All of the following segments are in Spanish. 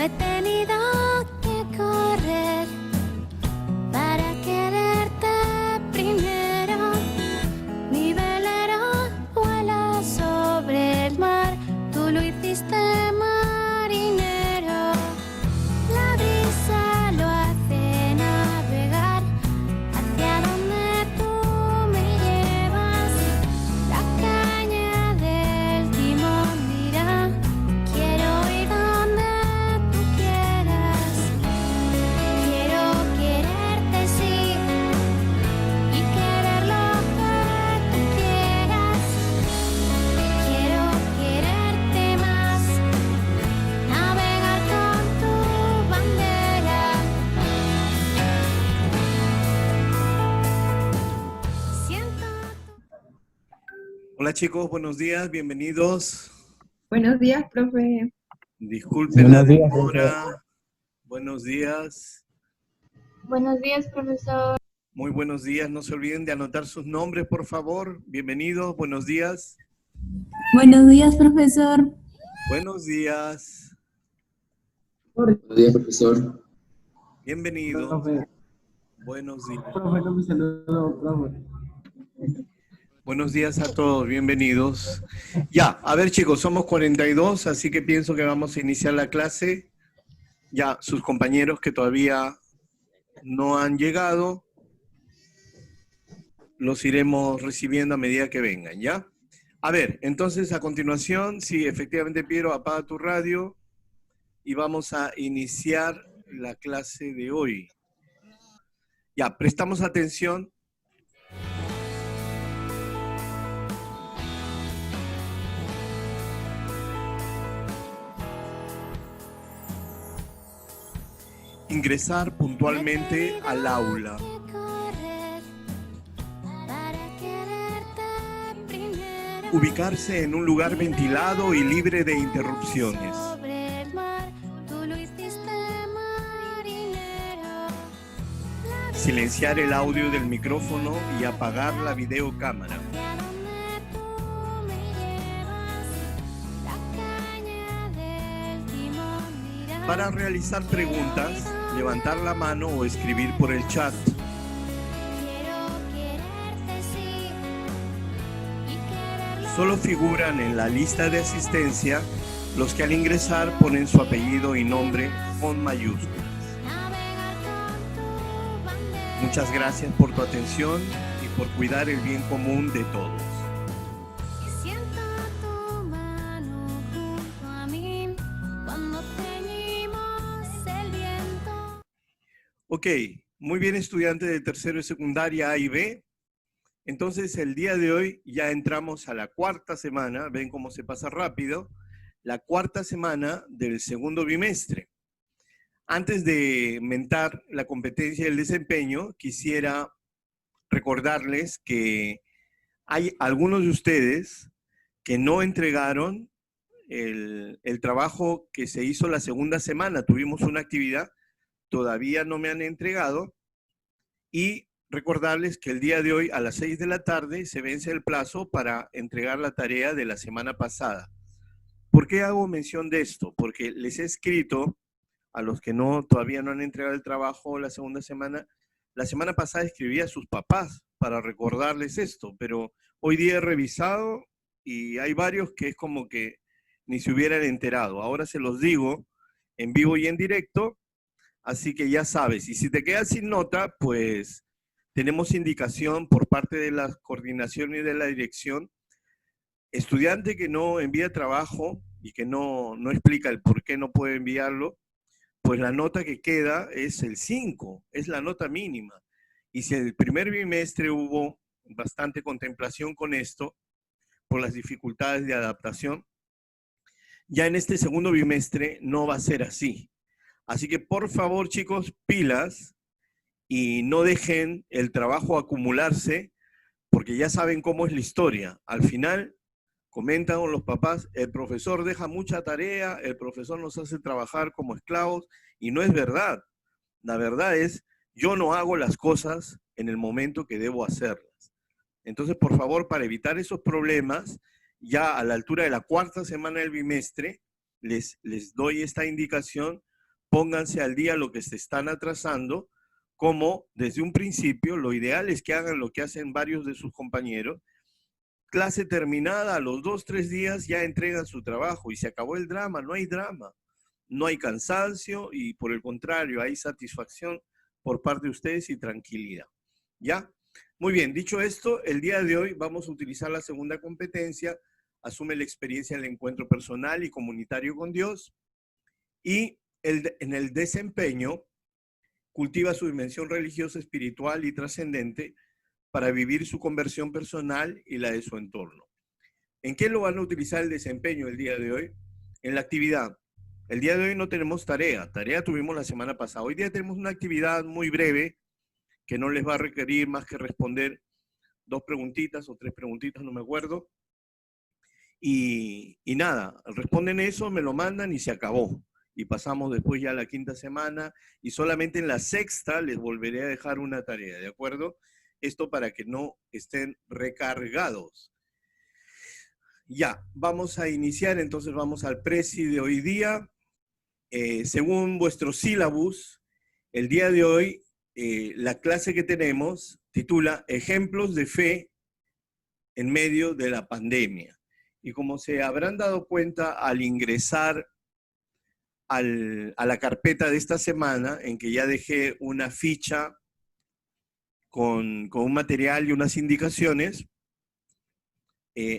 No he tenido que correr para quererte primero. Mi velero vuela sobre el mar, tú lo hiciste marinero. La brisa lo hace navegar hacia donde tú me llevas. La caña del timón dirá, quiero ir donde tú quieras. Quiero quererte sí y querer lo que tú quieras. Quiero quererte más, navegar con tu bandera. Siento Hola chicos, buenos días, bienvenidos. Buenos días, profe. Disculpen la Buenos días, demora. Buenos días. Buenos días, profesor. Muy buenos días. No se olviden de anotar sus nombres, por favor. Bienvenidos, buenos días. Buenos días, profesor. Buenos días. Buenos días, profesor. Bienvenidos. Profe, Buenos días. profe, no me saludó, profe. Buenos días a todos, bienvenidos. Ya, a ver chicos, somos 42, así que pienso que vamos a iniciar la clase. Ya, sus compañeros que todavía no han llegado, los iremos recibiendo a medida que vengan, ¿ya? A ver, entonces a continuación, sí, efectivamente Piero, apaga tu radio y vamos a iniciar la clase de hoy. Ya, prestamos atención. Ingresar puntualmente al aula. Ubicarse en un lugar ventilado y libre de interrupciones. Silenciar el audio del micrófono y apagar la videocámara. Para realizar preguntas, levantar la mano o escribir por el chat. Solo figuran en la lista de asistencia los que al ingresar ponen su apellido y nombre con mayúsculas. Muchas gracias por tu atención y por cuidar el bien común de todos. Siento tu mano junto a mí cuando teñimos el viento. Ok, muy bien estudiantes de tercero y secundaria A y B. Entonces el día de hoy ya entramos a la cuarta semana, ven cómo se pasa rápido, la cuarta semana del segundo bimestre. Antes de mentar la competencia y el desempeño, quisiera recordarles que hay algunos de ustedes que no entregaron el trabajo que se hizo la segunda semana. Tuvimos una actividad, todavía no me han entregado, y recordarles que el día de hoy a las 6 de la tarde se vence el plazo para entregar la tarea de la semana pasada. ¿Por qué hago mención de esto? Porque les he escrito a los que todavía no han entregado el trabajo la segunda semana. La semana pasada escribí a sus papás para recordarles esto, pero hoy día he revisado y hay varios que es como que ni se hubieran enterado. Ahora se los digo en vivo y en directo, así que ya sabes. Y si te quedas sin nota, pues tenemos indicación por parte de la coordinación y de la dirección. Estudiante que no envía trabajo y que no explica el por qué no puede enviarlo, pues la nota que queda es el 5, es la nota mínima. Y si en el primer bimestre hubo bastante contemplación con esto, por las dificultades de adaptación, ya en este segundo bimestre no va a ser así. Así que por favor, chicos, pilas y no dejen el trabajo acumularse, porque ya saben cómo es la historia. Al final, comentan los papás, el profesor deja mucha tarea, el profesor nos hace trabajar como esclavos, y no es verdad. La verdad es, yo no hago las cosas en el momento que debo hacerlas. Entonces, por favor, para evitar esos problemas, ya a la altura de la cuarta semana del bimestre, les doy esta indicación pónganse al día lo que se están atrasando, como desde un principio lo ideal es que hagan lo que hacen varios de sus compañeros. Clase terminada, a los 2, 3 días ya entregan su trabajo y se acabó el drama, no hay drama, no hay cansancio y por el contrario hay satisfacción por parte de ustedes y tranquilidad. ¿Ya? Muy bien, dicho esto, el día de hoy vamos a utilizar la segunda competencia, asume la experiencia en el encuentro personal y comunitario con Dios, y en el desempeño cultiva su dimensión religiosa, espiritual y trascendente para vivir su conversión personal y la de su entorno. ¿En qué lo van a utilizar el desempeño el día de hoy? En la actividad. El día de hoy no tenemos tarea. Tarea tuvimos la semana pasada. Hoy día tenemos una actividad muy breve que no les va a requerir más que responder 2 preguntitas o 3 preguntitas, no me acuerdo. Y nada, responden eso, me lo mandan y se acabó. Y pasamos después ya a la 5ª semana y solamente en la 6ª les volveré a dejar una tarea, ¿de acuerdo? Esto para que no estén recargados. Ya, vamos a iniciar, entonces vamos al presi de hoy día. Según vuestro sílabus, el día de hoy, la clase que tenemos titula Ejemplos de fe en medio de la pandemia. Y como se habrán dado cuenta al ingresar a la carpeta de esta semana, en que ya dejé una ficha con un material y unas indicaciones,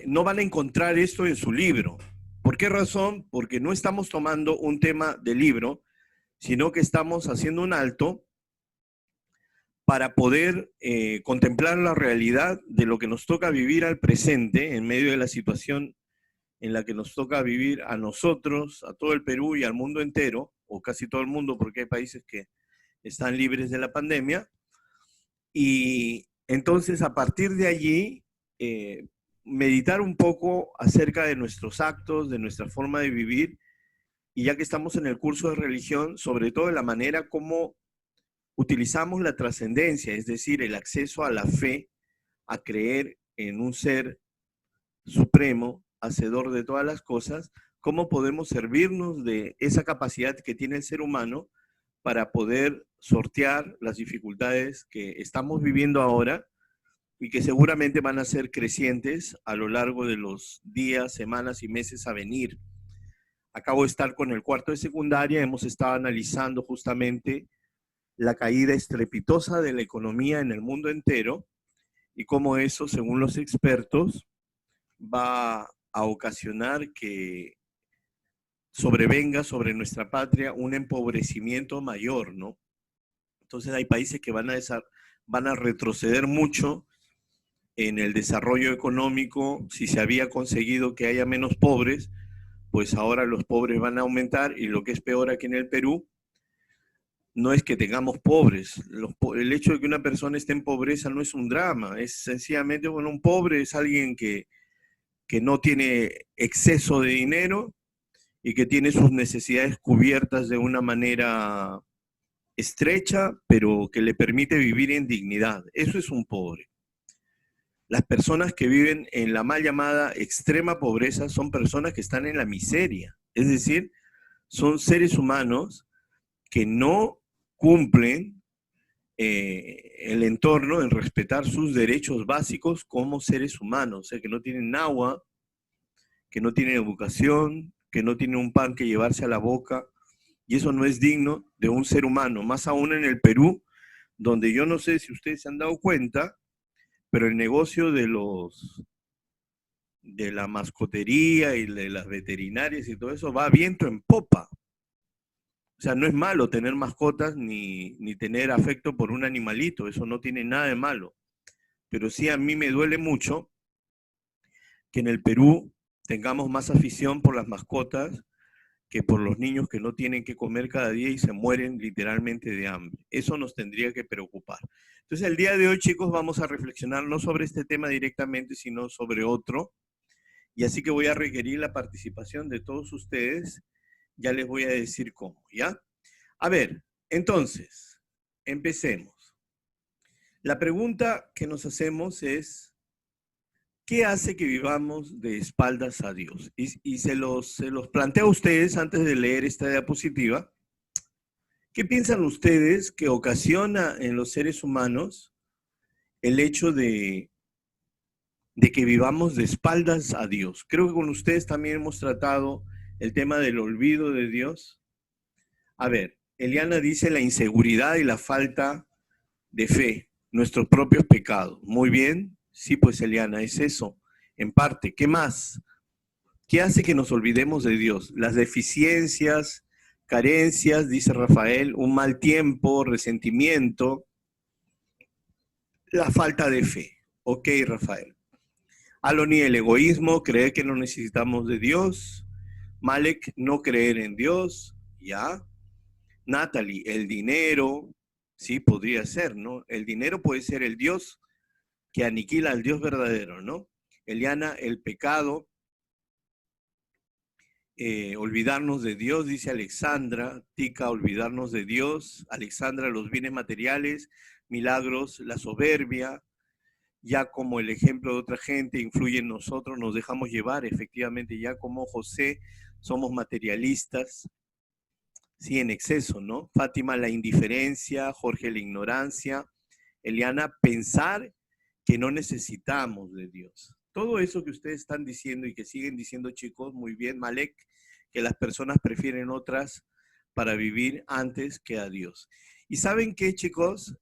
no van a encontrar esto en su libro. ¿Por qué razón? Porque no estamos tomando un tema del libro, sino que estamos haciendo un alto para poder contemplar la realidad de lo que nos toca vivir al presente en medio de la situación en la que nos toca vivir a nosotros, a todo el Perú y al mundo entero, o casi todo el mundo, porque hay países que están libres de la pandemia. Y entonces, a partir de allí, meditar un poco acerca de nuestros actos, de nuestra forma de vivir, y ya que estamos en el curso de religión, sobre todo de la manera como utilizamos la trascendencia, es decir, el acceso a la fe, a creer en un ser supremo, hacedor de todas las cosas, cómo podemos servirnos de esa capacidad que tiene el ser humano para poder sortear las dificultades que estamos viviendo ahora y que seguramente van a ser crecientes a lo largo de los días, semanas y meses a venir. Acabo de estar con el 4º de secundaria, hemos estado analizando justamente la caída estrepitosa de la economía en el mundo entero y cómo eso, según los expertos, va a ocasionar que sobrevenga sobre nuestra patria un empobrecimiento mayor, ¿no? Entonces hay países que van a retroceder mucho en el desarrollo económico. Si se había conseguido que haya menos pobres, pues ahora los pobres van a aumentar, y lo que es peor aquí en el Perú, no es que tengamos pobres. El hecho de que una persona esté en pobreza no es un drama, es sencillamente, bueno, un pobre es alguien que no tiene exceso de dinero y que tiene sus necesidades cubiertas de una manera estrecha, pero que le permite vivir en dignidad. Eso es un pobre. Las personas que viven en la mal llamada extrema pobreza son personas que están en la miseria. Es decir, son seres humanos que no cumplen el entorno en respetar sus derechos básicos como seres humanos. O sea, que no tienen agua, que no tienen educación, que no tienen un pan que llevarse a la boca. Y eso no es digno de un ser humano, más aún en el Perú, donde yo no sé si ustedes se han dado cuenta, pero el negocio de la mascotería y de las veterinarias y todo eso va a viento en popa. O sea, no es malo tener mascotas ni tener afecto por un animalito, eso no tiene nada de malo. Pero sí, a mí me duele mucho que en el Perú tengamos más afición por las mascotas que por los niños que no tienen que comer cada día y se mueren literalmente de hambre. Eso nos tendría que preocupar. Entonces, el día de hoy, chicos, vamos a reflexionar no sobre este tema directamente, sino sobre otro. Y así que voy a requerir la participación de todos ustedes. Ya les voy a decir cómo, ¿ya? A ver, entonces, empecemos. La pregunta que nos hacemos es, ¿qué hace que vivamos de espaldas a Dios? Y se los planteo a ustedes antes de leer esta diapositiva, ¿Qué piensan ustedes que ocasiona en los seres humanos el hecho de que vivamos de espaldas a Dios? Creo que con ustedes también hemos tratado el tema del olvido de Dios. A ver, Eliana dice la inseguridad y la falta de fe, nuestros propios pecados. Muy bien, sí, pues Eliana, es eso, en parte. ¿Qué más? ¿Qué hace que nos olvidemos de Dios? Las deficiencias, carencias, dice Rafael, un mal tiempo, resentimiento, la falta de fe. Ok, Rafael. Aloni, el egoísmo, creer que no necesitamos de Dios. Malek, no creer en Dios, ya. Natalie, el dinero, sí, podría ser, ¿no? El dinero puede ser el Dios que aniquila al Dios verdadero, ¿no? Eliana, el pecado, olvidarnos de Dios, dice Alexandra. Tica, olvidarnos de Dios. Alexandra, los bienes materiales, Milagros, la soberbia, ya como el ejemplo de otra gente influye en nosotros, nos dejamos llevar, efectivamente, ya como José, somos materialistas, sí, en exceso, ¿no? Fátima, la indiferencia. Jorge, la ignorancia. Eliana, pensar que no necesitamos de Dios. Todo eso que ustedes están diciendo y que siguen diciendo, chicos, muy bien. Malek, que las personas prefieren otras para vivir antes que a Dios. ¿Y saben qué, chicos?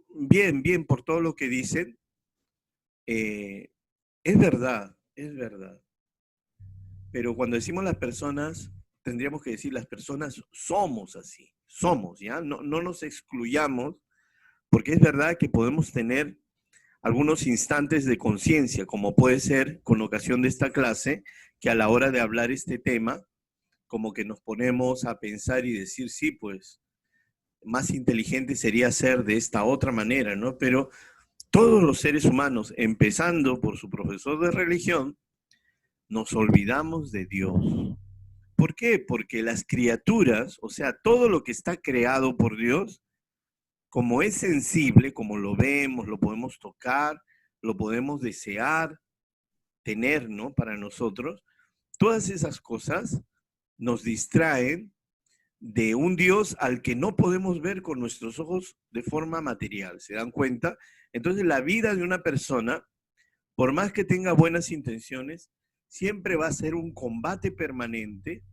Bien, bien, por todo lo que dicen, es verdad, es verdad. Pero cuando decimos las personas, tendríamos que decir las personas somos así, somos, ¿ya? No nos excluyamos, porque es verdad que podemos tener algunos instantes de conciencia, como puede ser con ocasión de esta clase, que a la hora de hablar este tema, como que nos ponemos a pensar y decir, sí, pues, más inteligente sería ser de esta otra manera, ¿no? Pero todos los seres humanos, empezando por su profesor de religión, nos olvidamos de Dios. ¿Por qué? Porque las criaturas, o sea, todo lo que está creado por Dios, como es sensible, como lo vemos, lo podemos tocar, lo podemos desear, tener, ¿no? Para nosotros, todas esas cosas nos distraen de un Dios al que no podemos ver con nuestros ojos de forma material, ¿se dan cuenta? Entonces la vida de una persona, por más que tenga buenas intenciones, siempre va a ser un combate permanente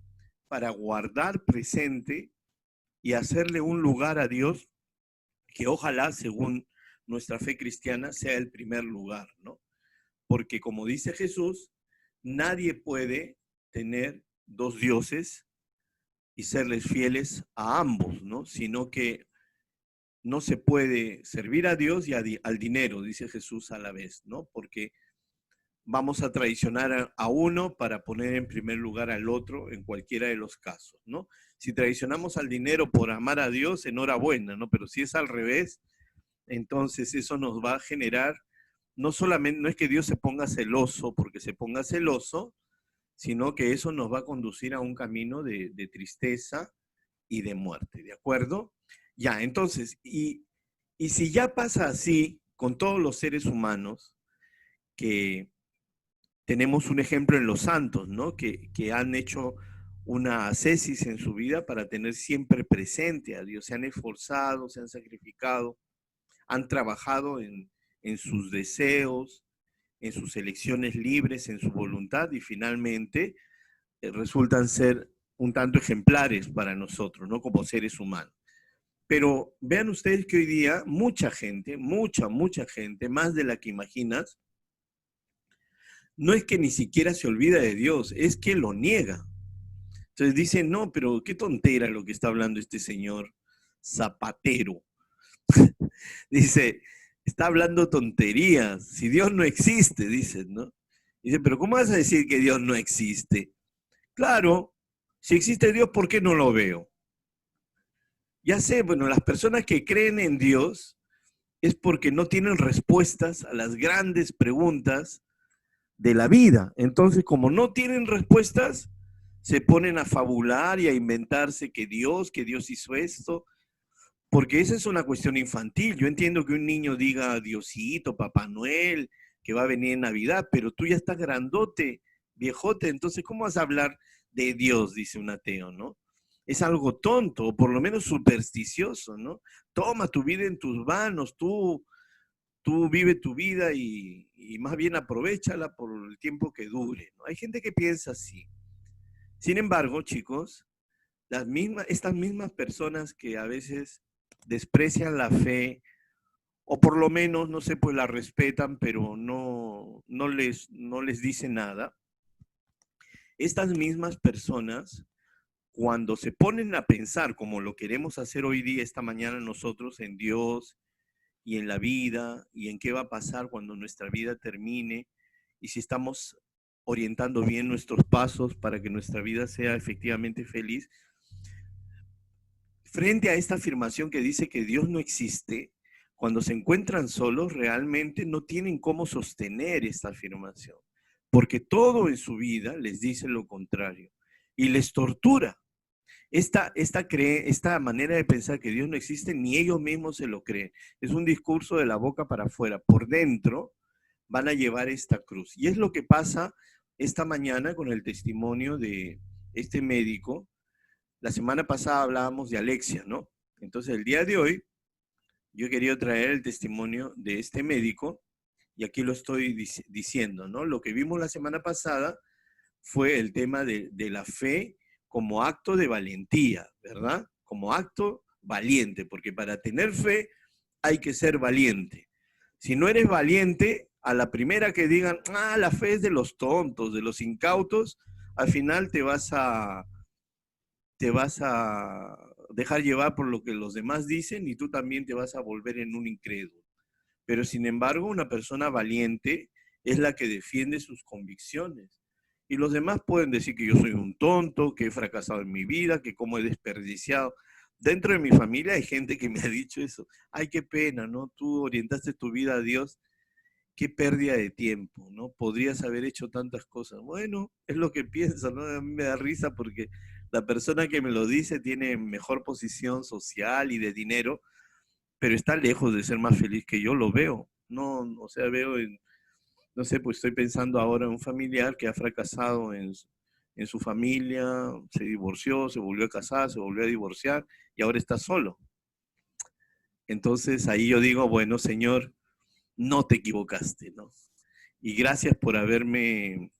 para guardar presente y hacerle un lugar a Dios que ojalá, según nuestra fe cristiana, sea el primer lugar, ¿no? Porque como dice Jesús, nadie puede tener dos dioses y serles fieles a ambos, ¿no? Sino que no se puede servir a Dios y al dinero, dice Jesús a la vez, ¿no? Porque vamos a traicionar a uno para poner en primer lugar al otro en cualquiera de los casos, ¿no? Si traicionamos al dinero por amar a Dios, enhorabuena, ¿no? Pero si es al revés, entonces eso nos va a generar, no solamente, no es que Dios se ponga celoso porque se ponga celoso, sino que eso nos va a conducir a un camino de tristeza y de muerte, ¿de acuerdo? Ya, entonces, y si ya pasa así con todos los seres humanos, que tenemos un ejemplo en los santos, ¿no? Que han hecho una ascesis en su vida para tener siempre presente a Dios, se han esforzado, se han sacrificado, han trabajado en sus deseos, en sus elecciones libres, en su voluntad y finalmente resultan ser un tanto ejemplares para nosotros, ¿no? Como seres humanos. Pero vean ustedes que hoy día mucha gente, mucha gente, más de la que imaginas, no es que ni siquiera se olvida de Dios, es que lo niega. Entonces dicen, no, pero qué tontera lo que está hablando este señor Zapatero. Dice, está hablando tonterías, si Dios no existe, dicen, ¿no? Dice, pero ¿cómo vas a decir que Dios no existe? Claro, si existe Dios, ¿por qué no lo veo? Ya sé, bueno, las personas que creen en Dios es porque no tienen respuestas a las grandes preguntas de la vida. Entonces, como no tienen respuestas, se ponen a fabular y a inventarse que Dios hizo esto, porque esa es una cuestión infantil. Yo entiendo que un niño diga Diosito, Papá Noel, que va a venir en Navidad, pero tú ya estás grandote, viejote, entonces ¿cómo vas a hablar de Dios? Dice un ateo, ¿no? es algo tonto, o por lo menos supersticioso, ¿no? Toma tu vida en tus manos, tú vive tu vida y más bien aprovéchala por el tiempo que dure, ¿no? Hay gente que piensa así. Sin embargo, chicos, estas mismas personas que a veces desprecian la fe, o por lo menos, no sé, pues la respetan, pero no les dice nada, estas mismas personas, cuando se ponen a pensar como lo queremos hacer hoy día, esta mañana nosotros, en Dios y en la vida, y en qué va a pasar cuando nuestra vida termine, y si estamos orientando bien nuestros pasos para que nuestra vida sea efectivamente feliz, frente a esta afirmación que dice que Dios no existe, cuando se encuentran solos, realmente no tienen cómo sostener esta afirmación, porque todo en su vida les dice lo contrario y les tortura. Esta manera de pensar que Dios no existe, ni ellos mismos se lo creen. Es un discurso de la boca para afuera. Por dentro van a llevar esta cruz. Y es lo que pasa esta mañana con el testimonio de este médico. La semana pasada hablábamos de Alexia, ¿no? Entonces, el día de hoy, yo he querido traer el testimonio de este médico, y aquí lo estoy diciendo, ¿no? Lo que vimos la semana pasada fue el tema de la fe como acto de valentía, ¿verdad? Como acto valiente, porque para tener fe hay que ser valiente. Si no eres valiente, a la primera que digan, la fe es de los tontos, de los incautos, al final te vas a dejar llevar por lo que los demás dicen y tú también te vas a volver en un incrédulo. Pero sin embargo, una persona valiente es la que defiende sus convicciones. Y los demás pueden decir que yo soy un tonto, que he fracasado en mi vida, que cómo he desperdiciado. Dentro de mi familia hay gente que me ha dicho eso. Ay, qué pena, ¿no? Tú orientaste tu vida a Dios, qué pérdida de tiempo, ¿no? Podrías haber hecho tantas cosas. Bueno, es lo que pienso, ¿no? A mí me da risa porque la persona que me lo dice tiene mejor posición social y de dinero, pero está lejos de ser más feliz que yo, lo veo. No, o sea, veo no sé, pues estoy pensando ahora en un familiar que ha fracasado en su familia, se divorció, se volvió a casar, se volvió a divorciar y ahora está solo. Entonces ahí yo digo, bueno, Señor, no te equivocaste, ¿no? Y gracias por haberme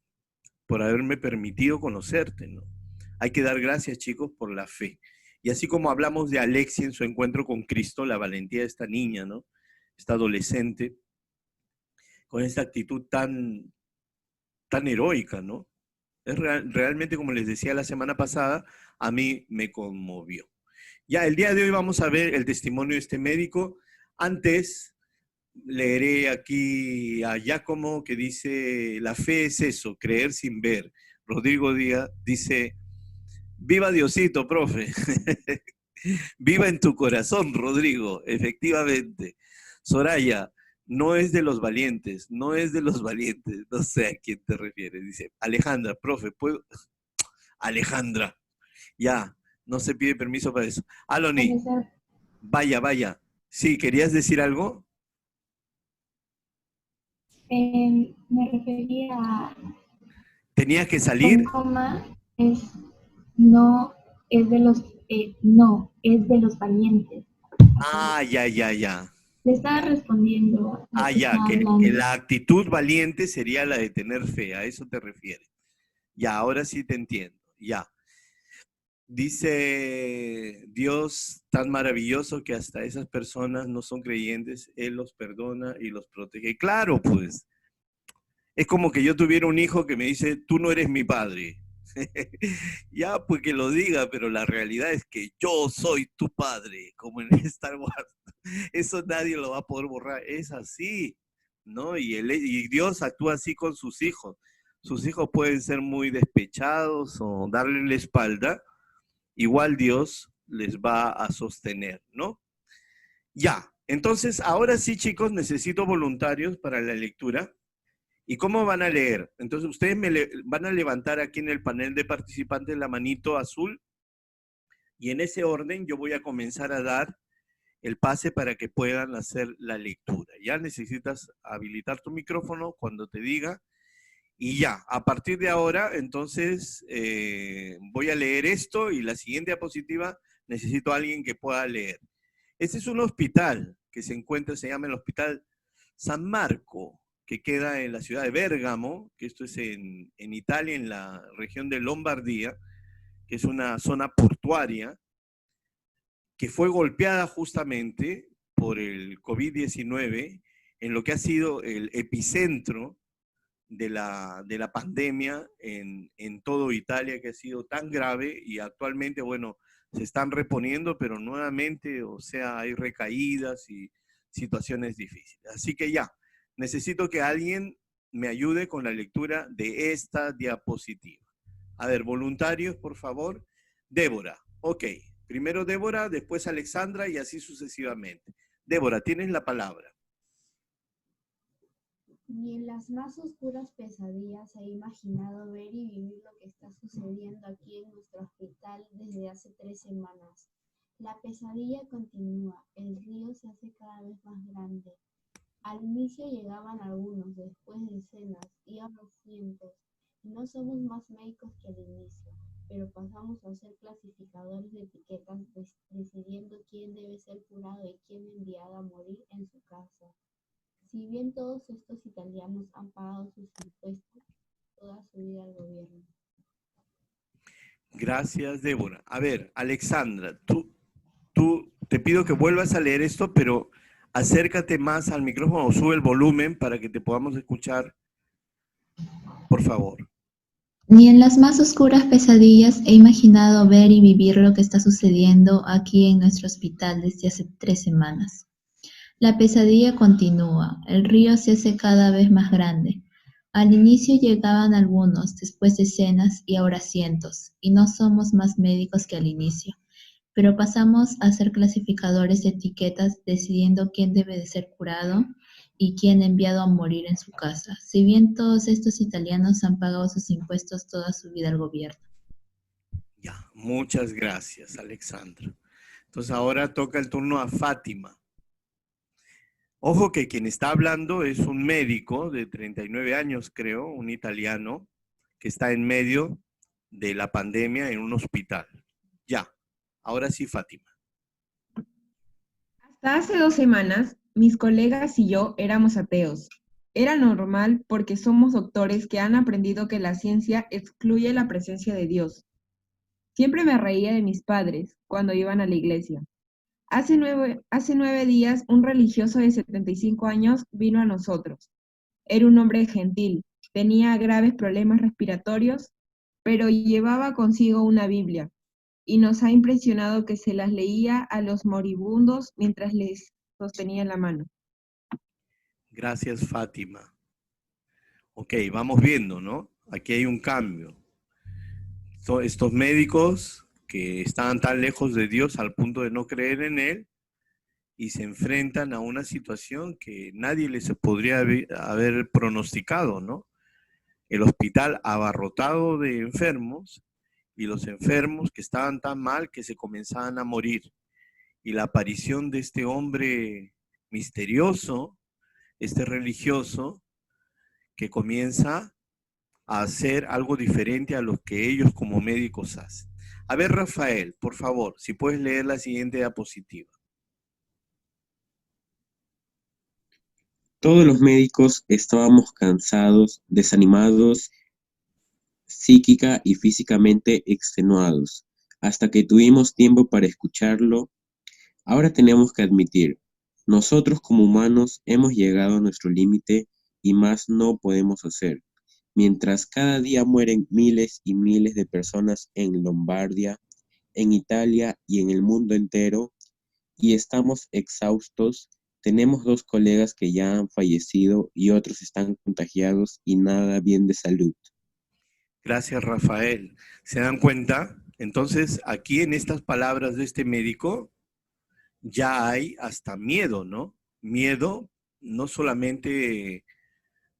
permitido conocerte, ¿no? Hay que dar gracias, chicos, por la fe. Y así como hablamos de Alexia en su encuentro con Cristo, la valentía de esta niña, ¿no? Esta adolescente, con esta actitud tan heroica, ¿no? Realmente, como les decía la semana pasada, a mí me conmovió. Ya, el día de hoy vamos a ver el testimonio de este médico. Antes, leeré aquí a Giacomo que dice, la fe es eso, creer sin ver. Rodrigo Díaz dice, viva Diosito, profe. Viva en tu corazón, Rodrigo, efectivamente. Soraya, no es de los valientes, no es de los valientes, no sé a quién te refieres. Dice, Alejandra, profe, ¿puedo? Alejandra, ya, no se pide permiso para eso. Aloni, Profesor, vaya. Sí, ¿querías decir algo? me refería a ¿Tenías que un salir? coma no es de los no es de los valientes. Ya. Le estaba respondiendo lo que Ya, estaba que hablando. la actitud valiente sería la de tener fe, a eso te refieres. Ya, ahora sí te entiendo, ya. Dice Dios tan maravilloso que hasta esas personas no son creyentes, Él los perdona y los protege. Claro, pues, es como que yo tuviera un hijo que me dice, tú no eres mi padre. Ya, pues que lo diga, pero la realidad es que yo soy tu padre, como en Star Wars. Eso nadie lo va a poder borrar, es así, ¿no? Y Dios actúa así con sus hijos. Sus hijos pueden ser muy despechados o darle la espalda, igual Dios les va a sostener, ¿no? Ya, entonces ahora sí, chicos, necesito voluntarios para la lectura. ¿Y cómo van a leer? Entonces ustedes van a levantar aquí en el panel de participantes la manito azul y en ese orden yo voy a comenzar a dar el pase para que puedan hacer la lectura. Ya necesitas habilitar tu micrófono cuando te diga Y ya, a partir de ahora, entonces, voy a leer esto y la siguiente diapositiva necesito a alguien que pueda leer. Este es un hospital que se encuentra, se llama el Hospital San Marco, que queda en la ciudad de Bérgamo, que esto es en Italia, en la región de Lombardía, que es una zona portuaria, que fue golpeada justamente por el COVID-19, en lo que ha sido el epicentro de la pandemia en todo Italia, que ha sido tan grave, y actualmente, bueno, se están reponiendo, pero nuevamente, o sea, hay recaídas y situaciones difíciles. Así que ya, necesito que alguien me ayude con la lectura de esta diapositiva. A ver, voluntarios, por favor. Débora, ok. Primero Débora, después Alexandra y así sucesivamente. Débora, tienes la palabra. Ni en las más oscuras pesadillas he imaginado ver y vivir lo que está sucediendo aquí en nuestro hospital desde hace 3 semanas. La pesadilla continúa, el río se hace cada vez más grande. Al inicio llegaban algunos, después decenas y ahora cientos. No somos más médicos que al inicio, pero pasamos a ser clasificadores de etiquetas, decidiendo quién debe ser curado y quién enviado a morir en su casa. Si bien todos estos italianos han pagado sus impuestos toda su vida al gobierno. Gracias, Débora. A ver, Alexandra, tú te pido que vuelvas a leer esto, pero acércate más al micrófono o sube el volumen para que te podamos escuchar, por favor. Ni en las más oscuras pesadillas he imaginado ver y vivir lo que está sucediendo aquí en nuestro hospital desde hace 3 semanas. La pesadilla continúa, el río se hace cada vez más grande. Al inicio llegaban algunos, después decenas y ahora cientos, y no somos más médicos que al inicio, pero pasamos a ser clasificadores de etiquetas, decidiendo quién debe de ser curado y quién enviado a morir en su casa, si bien todos estos italianos han pagado sus impuestos toda su vida al gobierno. Ya, muchas gracias, Alexandra. Entonces ahora toca el turno a Fátima. Ojo que quien está hablando es un médico de 39 años, creo, un italiano, que está en medio de la pandemia en un hospital. Ya, ahora sí, Fátima. Hasta hace 2 semanas, mis colegas y yo éramos ateos. Era normal porque somos doctores que han aprendido que la ciencia excluye la presencia de Dios. Siempre me reía de mis padres cuando iban a la iglesia. Hace 9 días, un religioso de 75 años vino a nosotros. Era un hombre gentil, tenía graves problemas respiratorios, pero llevaba consigo una Biblia, y nos ha impresionado que se las leía a los moribundos mientras les sostenía en la mano. Gracias, Fátima. Ok, vamos viendo, ¿no? Aquí hay un cambio. Estos médicos que estaban tan lejos de Dios al punto de no creer en Él y se enfrentan a una situación que nadie les podría haber pronosticado, ¿no? El hospital abarrotado de enfermos y los enfermos que estaban tan mal que se comenzaban a morir. Y la aparición de este hombre misterioso, este religioso, que comienza a hacer algo diferente a lo que ellos como médicos hacen. A ver, Rafael, por favor, si puedes leer la siguiente diapositiva. Todos los médicos estábamos cansados, desanimados, psíquica y físicamente extenuados, hasta que tuvimos tiempo para escucharlo. Ahora tenemos que admitir, nosotros como humanos hemos llegado a nuestro límite y más no podemos hacer. Mientras cada día mueren miles y miles de personas en Lombardia, en Italia y en el mundo entero, y estamos exhaustos, tenemos 2 colegas que ya han fallecido y otros están contagiados y nada bien de salud. Gracias, Rafael. ¿Se dan cuenta? Entonces, aquí en estas palabras de este médico, ya hay hasta miedo, ¿no? Miedo no solamente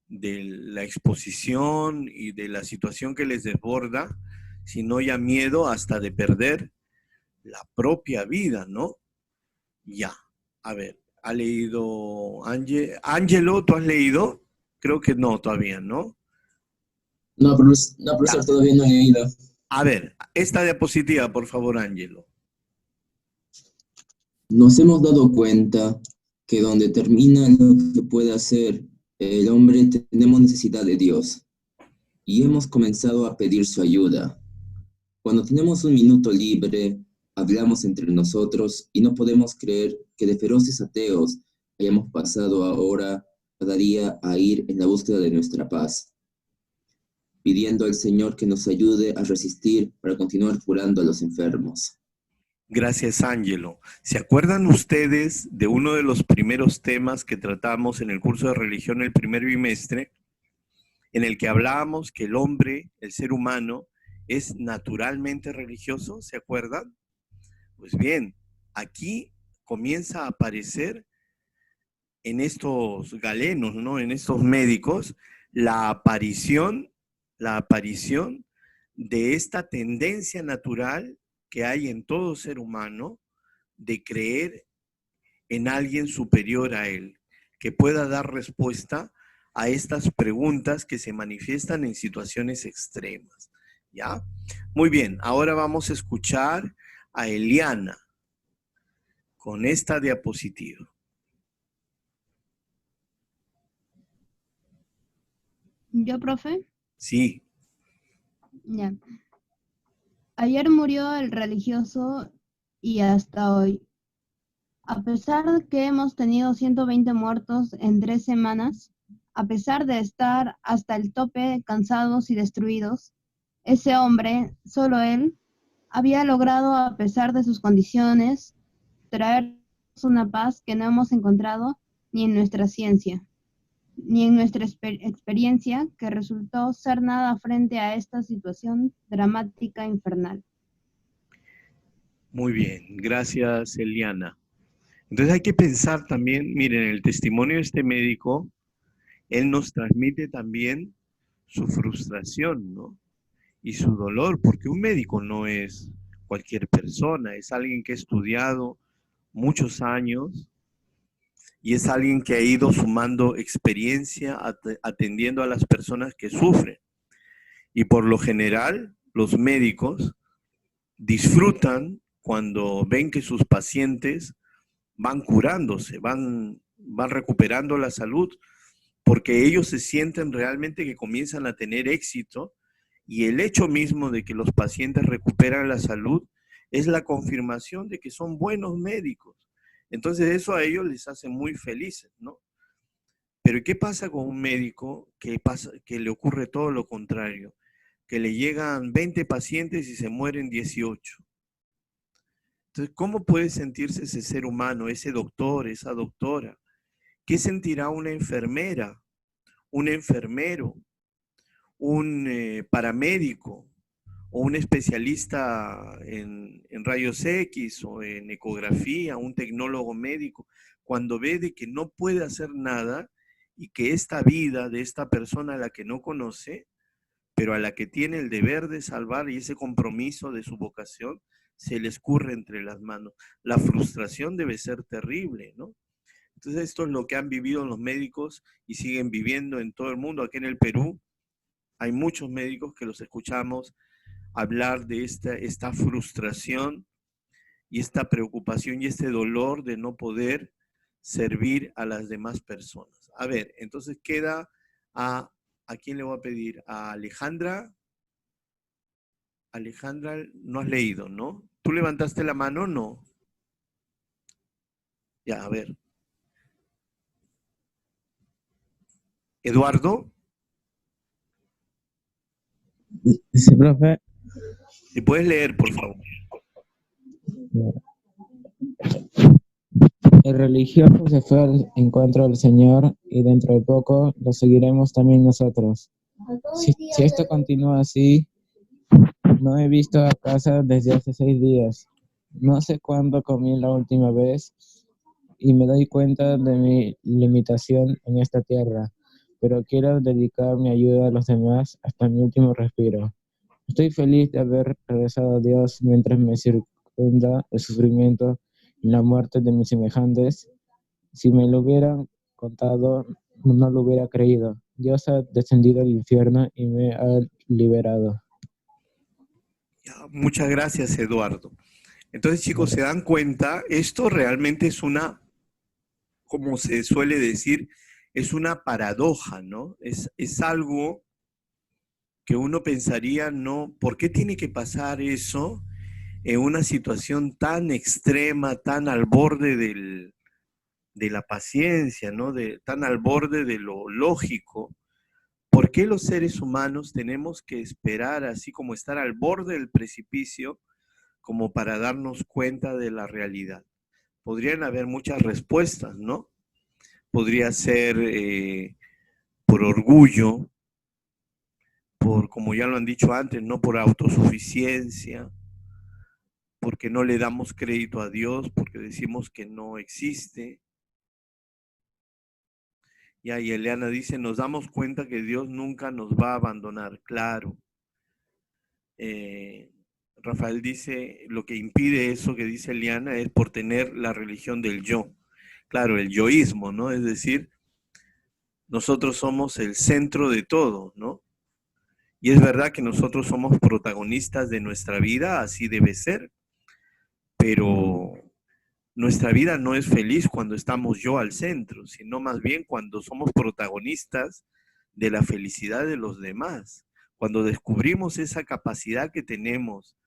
de la exposición y de la situación que les desborda, sino ya miedo hasta de perder la propia vida, ¿no? Ya, a ver, ¿ha leído Ángelo? ¿Tú has leído? Creo que no, todavía, ¿no? No, profesor, Ya. todavía no he ido. A ver, esta diapositiva, por favor, Ángelo. Nos hemos dado cuenta que donde termina lo que puede hacer el hombre, tenemos necesidad de Dios y hemos comenzado a pedir su ayuda. Cuando tenemos un minuto libre, hablamos entre nosotros y no podemos creer que de feroces ateos hayamos pasado ahora cada día a ir en la búsqueda de nuestra paz, pidiendo al Señor que nos ayude a resistir para continuar curando a los enfermos. Gracias, Ángelo. ¿Se acuerdan ustedes de uno de los primeros temas que tratamos en el curso de religión el primer bimestre, en el que hablábamos que el hombre, el ser humano, es naturalmente religioso? ¿Se acuerdan? Pues bien, aquí comienza a aparecer en estos galenos, ¿no? En estos médicos, la aparición de esta tendencia natural que hay en todo ser humano de creer en alguien superior a él, que pueda dar respuesta a estas preguntas que se manifiestan en situaciones extremas. ¿Ya? Muy bien, ahora vamos a escuchar a Eliana con esta diapositiva. ¿Yo, profe? Sí. Ya. Ayer murió el religioso y hasta hoy. A pesar de que hemos tenido 120 muertos en 3 semanas, a pesar de estar hasta el tope cansados y destruidos, ese hombre, solo él, había logrado, a pesar de sus condiciones, traernos una paz que no hemos encontrado ni en nuestra ciencia, ni en nuestra experiencia, que resultó ser nada frente a esta situación dramática e infernal. Muy bien, gracias, Eliana. Entonces hay que pensar también, miren, el testimonio de este médico, él nos transmite también su frustración, ¿no? Y su dolor, porque un médico no es cualquier persona, es alguien que ha estudiado muchos años y es alguien que ha ido sumando experiencia atendiendo a las personas que sufren. Y por lo general, los médicos disfrutan cuando ven que sus pacientes van curándose, van recuperando la salud, porque ellos se sienten realmente que comienzan a tener éxito, y el hecho mismo de que los pacientes recuperan la salud es la confirmación de que son buenos médicos. Entonces eso a ellos les hace muy felices, ¿no? Pero ¿qué pasa con un médico que le ocurre todo lo contrario? Que le llegan 20 pacientes y se mueren 18. Entonces, ¿cómo puede sentirse ese ser humano, ese doctor, esa doctora? ¿Qué sentirá una enfermera, un enfermero, un paramédico o un especialista en rayos X o en ecografía, un tecnólogo médico, cuando ve de que no puede hacer nada y que esta vida de esta persona a la que no conoce, pero a la que tiene el deber de salvar y ese compromiso de su vocación, se le escurre entre las manos? La frustración debe ser terrible, ¿no? Entonces esto es lo que han vivido los médicos y siguen viviendo en todo el mundo. Aquí en el Perú hay muchos médicos que los escuchamos hablar de esta frustración y esta preocupación y este dolor de no poder servir a las demás personas. A ver, entonces queda ¿a quién le voy a pedir? ¿A Alejandra? Alejandra, no has leído, ¿no? ¿Tú levantaste la mano? No. Ya, a ver. Eduardo, Sí, profe. si puedes leer, por favor. El religioso se fue al encuentro del Señor y dentro de poco lo seguiremos también nosotros. Si esto continúa así, no he visto a casa desde hace 6 días. No sé cuándo comí la última vez y me doy cuenta de mi limitación en esta tierra, pero quiero dedicar mi ayuda a los demás hasta mi último respiro. Estoy feliz de haber regresado a Dios mientras me circunda el sufrimiento y la muerte de mis semejantes. Si me lo hubieran contado, no lo hubiera creído. Dios ha descendido al infierno y me ha liberado. Ya, muchas gracias, Eduardo. Entonces, chicos, se dan cuenta, esto realmente es una, como se suele decir, es una paradoja, ¿no? Es algo que uno pensaría, no, ¿por qué tiene que pasar eso en una situación tan extrema, tan al borde de la paciencia, ¿no? Tan al borde de lo lógico? ¿Por qué los seres humanos tenemos que esperar así como estar al borde del precipicio como para darnos cuenta de la realidad? Podrían haber muchas respuestas, ¿no? Podría ser por orgullo, por, como ya lo han dicho antes, no por autosuficiencia, porque no le damos crédito a Dios, porque decimos que no existe. Y ahí Eliana dice, nos damos cuenta que Dios nunca nos va a abandonar, claro. Rafael dice, lo que impide eso que dice Eliana es por tener la religión del yo. Claro, el yoísmo, ¿no? Es decir, nosotros somos el centro de todo, ¿no? Y es verdad que nosotros somos protagonistas de nuestra vida, así debe ser, pero nuestra vida no es feliz cuando estamos yo al centro, sino más bien cuando somos protagonistas de la felicidad de los demás. Cuando descubrimos esa capacidad que tenemos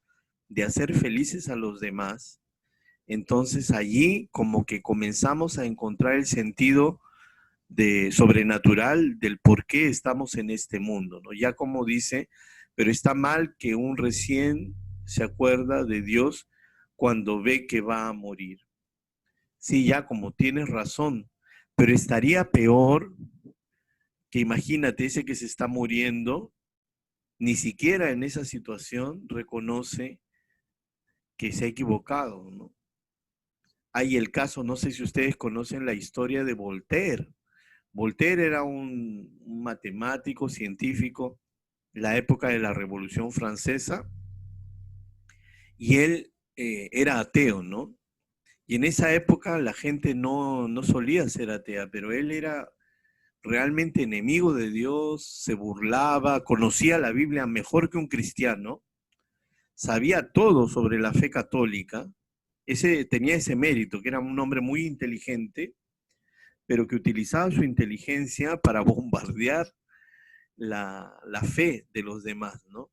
de hacer felices a los demás, entonces allí como que comenzamos a encontrar el sentido sobrenatural del por qué estamos en este mundo, ¿no? Ya como dice, pero está mal que un recién se acuerda de Dios cuando ve que va a morir. Sí, ya como tienes razón, pero estaría peor que imagínate ese que se está muriendo, ni siquiera en esa situación reconoce que se ha equivocado, ¿no? Hay el caso, no sé si ustedes conocen la historia de Voltaire. Voltaire era un matemático, científico, en la época de la Revolución Francesa, y él era ateo, ¿no? Y en esa época la gente no solía ser atea, pero él era realmente enemigo de Dios, se burlaba, conocía la Biblia mejor que un cristiano, sabía todo sobre la fe católica, tenía ese mérito, que era un hombre muy inteligente, pero que utilizaba su inteligencia para bombardear la fe de los demás, ¿no?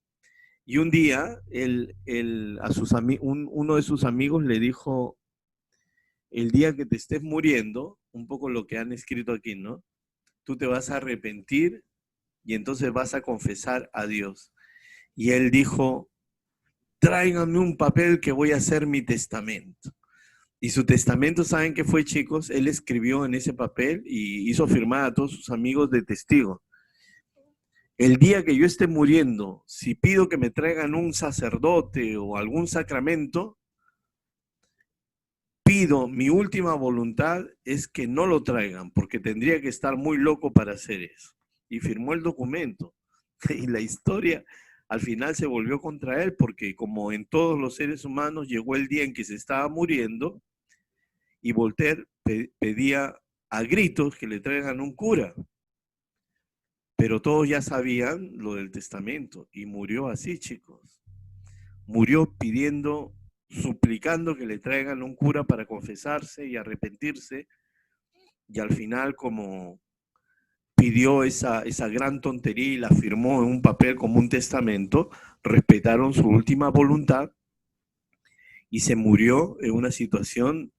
Y un día uno de sus amigos le dijo, el día que te estés muriendo, un poco lo que han escrito aquí, ¿no? Tú te vas a arrepentir y entonces vas a confesar a Dios. Y él dijo, tráiganme un papel que voy a hacer mi testamento. Y su testamento, ¿saben qué fue, chicos? Él escribió en ese papel y hizo firmar a todos sus amigos de testigo. El día que yo esté muriendo, si pido que me traigan un sacerdote o algún sacramento, pido, mi última voluntad es que no lo traigan, porque tendría que estar muy loco para hacer eso. Y firmó el documento. Y la historia al final se volvió contra él, porque como en todos los seres humanos, llegó el día en que se estaba muriendo y Voltaire pedía a gritos que le traigan un cura. Pero todos ya sabían lo del testamento y murió así, chicos. Murió pidiendo, suplicando que le traigan un cura para confesarse y arrepentirse. Y al final, como pidió esa gran tontería y la firmó en un papel como un testamento, respetaron su última voluntad y se murió en una situación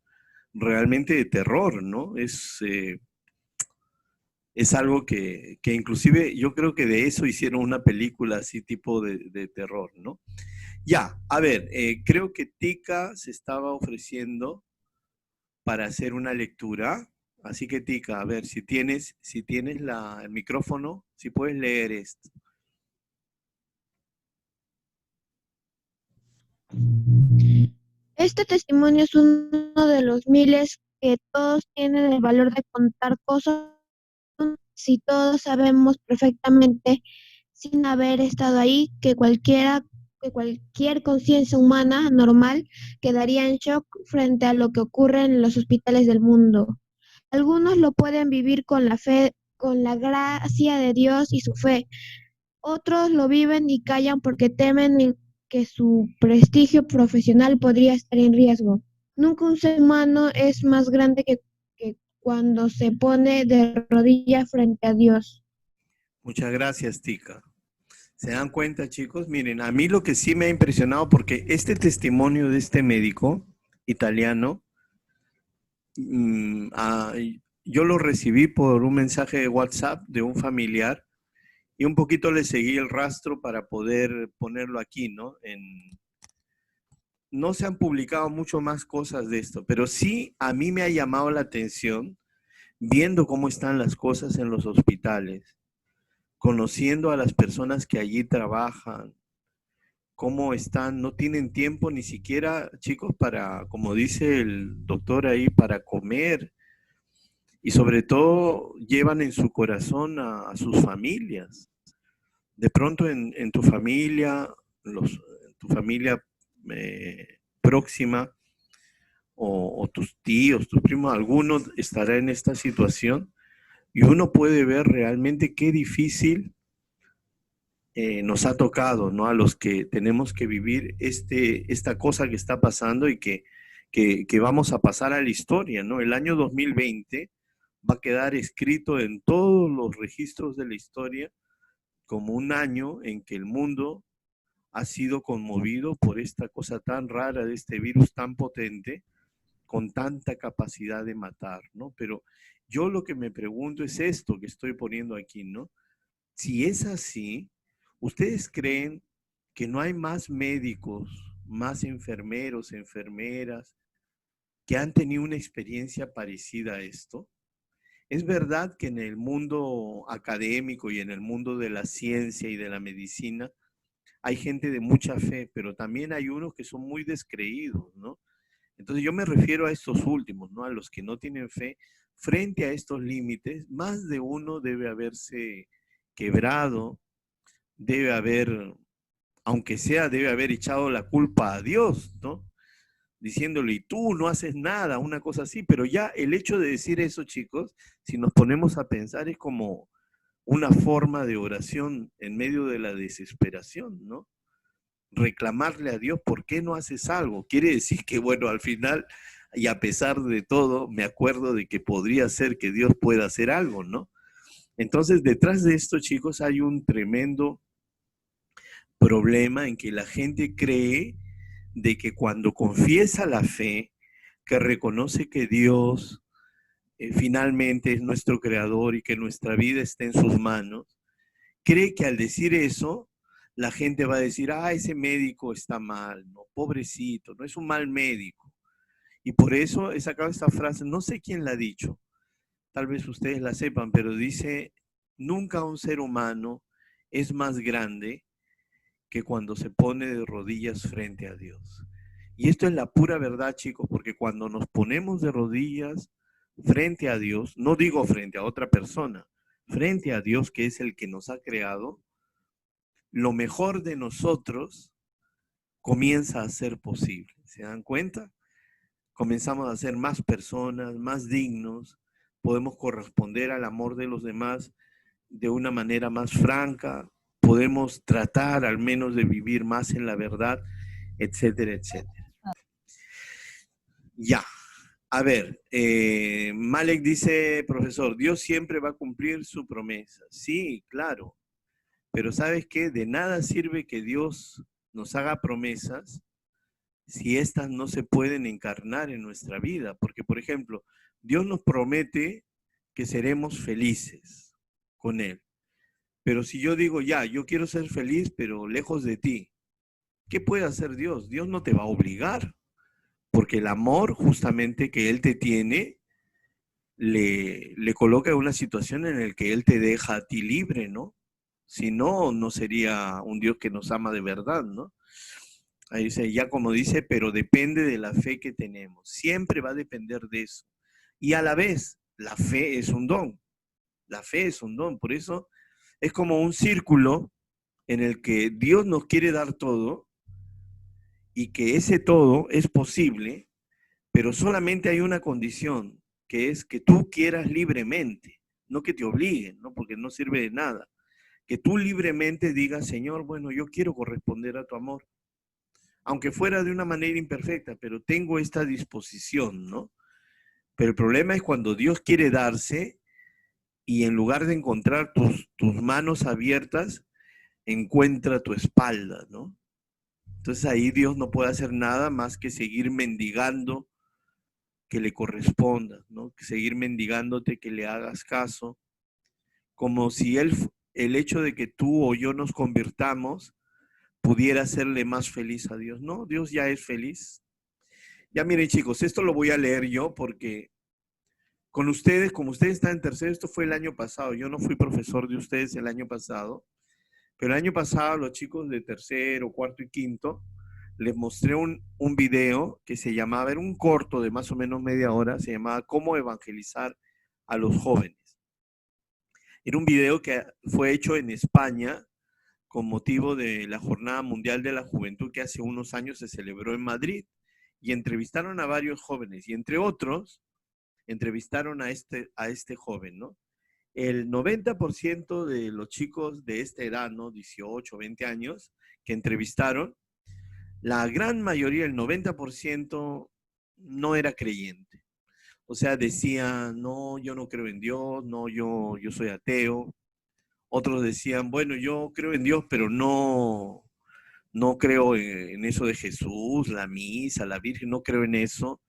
realmente de terror, ¿no? Es algo que inclusive yo creo que de eso hicieron una película así tipo de terror, ¿no? Ya, a ver, creo que Tika se estaba ofreciendo para hacer una lectura. Así que Tika, a ver, si tienes el micrófono, si puedes leer esto. Este testimonio es uno de los miles que todos tienen el valor de contar cosas si todos sabemos perfectamente, sin haber estado ahí, que cualquier conciencia humana normal quedaría en shock frente a lo que ocurre en los hospitales del mundo. Algunos lo pueden vivir con la fe con la gracia de Dios y su fe. Otros lo viven y callan porque temen que su prestigio profesional podría estar en riesgo. Nunca un ser humano es más grande que cuando se pone de rodillas frente a Dios. Muchas gracias, Tica. ¿Se dan cuenta, chicos? Miren, a mí lo que sí me ha impresionado, porque este testimonio de este médico italiano, yo lo recibí por un mensaje de WhatsApp de un familiar y un poquito le seguí el rastro para poder ponerlo aquí, ¿no? No se han publicado mucho más cosas de esto, pero sí a mí me ha llamado la atención viendo cómo están las cosas en los hospitales, conociendo a las personas que allí trabajan, cómo están, no tienen tiempo ni siquiera, chicos, para, como dice el doctor ahí, para comer. Y sobre todo llevan en su corazón a sus familias. De pronto en tu familia, en tu familia próxima, o tus tíos, tus primos, algunos estará en esta situación y uno puede ver realmente qué difícil nos ha tocado, ¿no? A los que tenemos que vivir esta cosa que está pasando y que vamos a pasar a la historia, ¿no? El año 2020 va a quedar escrito en todos los registros de la historia como un año en que el mundo ha sido conmovido por esta cosa tan rara de este virus tan potente, con tanta capacidad de matar, ¿no? Pero yo lo que me pregunto es esto que estoy poniendo aquí, ¿no? Si es así, ¿ustedes creen que no hay más médicos, más enfermeros, enfermeras, que han tenido una experiencia parecida a esto? Es verdad que en el mundo académico y en el mundo de la ciencia y de la medicina hay gente de mucha fe, pero también hay unos que son muy descreídos, ¿no? Entonces yo me refiero a estos últimos, ¿no? A los que no tienen fe. Frente a estos límites, más de uno debe haberse quebrado, debe haber, aunque sea, debe haber echado la culpa a Dios, ¿no? Diciéndole, y tú no haces nada, una cosa así, pero ya el hecho de decir eso, chicos, si nos ponemos a pensar, es como una forma de oración en medio de la desesperación, ¿no? Reclamarle a Dios, ¿por qué no haces algo? Quiere decir que, bueno, al final, y a pesar de todo, me acuerdo de que podría ser que Dios pueda hacer algo, ¿no? Entonces, detrás de esto, chicos, hay un tremendo problema en que la gente cree de que cuando confiesa la fe, que reconoce que Dios finalmente es nuestro creador y que nuestra vida está en sus manos, cree que al decir eso, la gente va a decir, ese médico está mal, no, pobrecito, no es un mal médico. Y por eso he sacado esta frase, no sé quién la ha dicho, tal vez ustedes la sepan, pero dice, nunca un ser humano es más grande que cuando se pone de rodillas frente a Dios. Y esto es la pura verdad, chicos, porque cuando nos ponemos de rodillas frente a Dios, no digo frente a otra persona, frente a Dios, que es el que nos ha creado, lo mejor de nosotros comienza a ser posible. ¿Se dan cuenta? Comenzamos a ser más personas, más dignos, podemos corresponder al amor de los demás de una manera más franca, podemos tratar al menos de vivir más en la verdad, etcétera, etcétera. Ya. A ver, Malek dice, profesor, Dios siempre va a cumplir su promesa. Sí, claro. Pero ¿sabes qué? De nada sirve que Dios nos haga promesas si éstas no se pueden encarnar en nuestra vida. Porque, por ejemplo, Dios nos promete que seremos felices con Él. Pero si yo digo, ya, yo quiero ser feliz, pero lejos de ti, ¿qué puede hacer Dios? Dios no te va a obligar. Porque el amor justamente que Él te tiene, le coloca en una situación en la que Él te deja a ti libre, ¿no? Si no, no sería un Dios que nos ama de verdad, ¿no? Ahí dice, ya como dice, pero depende de la fe que tenemos. Siempre va a depender de eso. Y a la vez, la fe es un don. La fe es un don. Por eso es como un círculo en el que Dios nos quiere dar todo y que ese todo es posible, pero solamente hay una condición, que es que tú quieras libremente. no que te obliguen, ¿no? Porque no sirve de nada. Que tú libremente digas, Señor, bueno, yo quiero corresponder a tu amor, aunque fuera de una manera imperfecta, pero tengo esta disposición, ¿no? Pero el problema es cuando Dios quiere darse y en lugar de encontrar tus manos abiertas, encuentra tu espalda, ¿no? Entonces ahí Dios no puede hacer nada más que seguir mendigando que le corresponda, ¿no? Seguir mendigándote que le hagas caso, como si el hecho de que tú o yo nos convirtamos pudiera hacerle más feliz a Dios. No, Dios ya es feliz. Ya miren chicos, esto lo voy a leer yo porque con ustedes, como ustedes están en tercero, esto fue el año pasado, yo no fui profesor de ustedes el año pasado, pero el año pasado los chicos de tercero, cuarto y quinto, les mostré un video que se llamaba, era un corto de más o menos media hora, se llamaba ¿Cómo evangelizar a los jóvenes? Era un video que fue hecho en España con motivo de la Jornada Mundial de la Juventud que hace unos años se celebró en Madrid y entrevistaron a varios jóvenes y entre otros entrevistaron a este joven, ¿no? El 90% de los chicos de esta edad, ¿no? 18, 20 años que entrevistaron, la gran mayoría, el 90%, no era creyente. O sea, decía, no, yo no creo en Dios, no, yo soy ateo. Otros decían, bueno, yo creo en Dios, pero no creo en eso de Jesús, la misa, la Virgen, no creo en eso.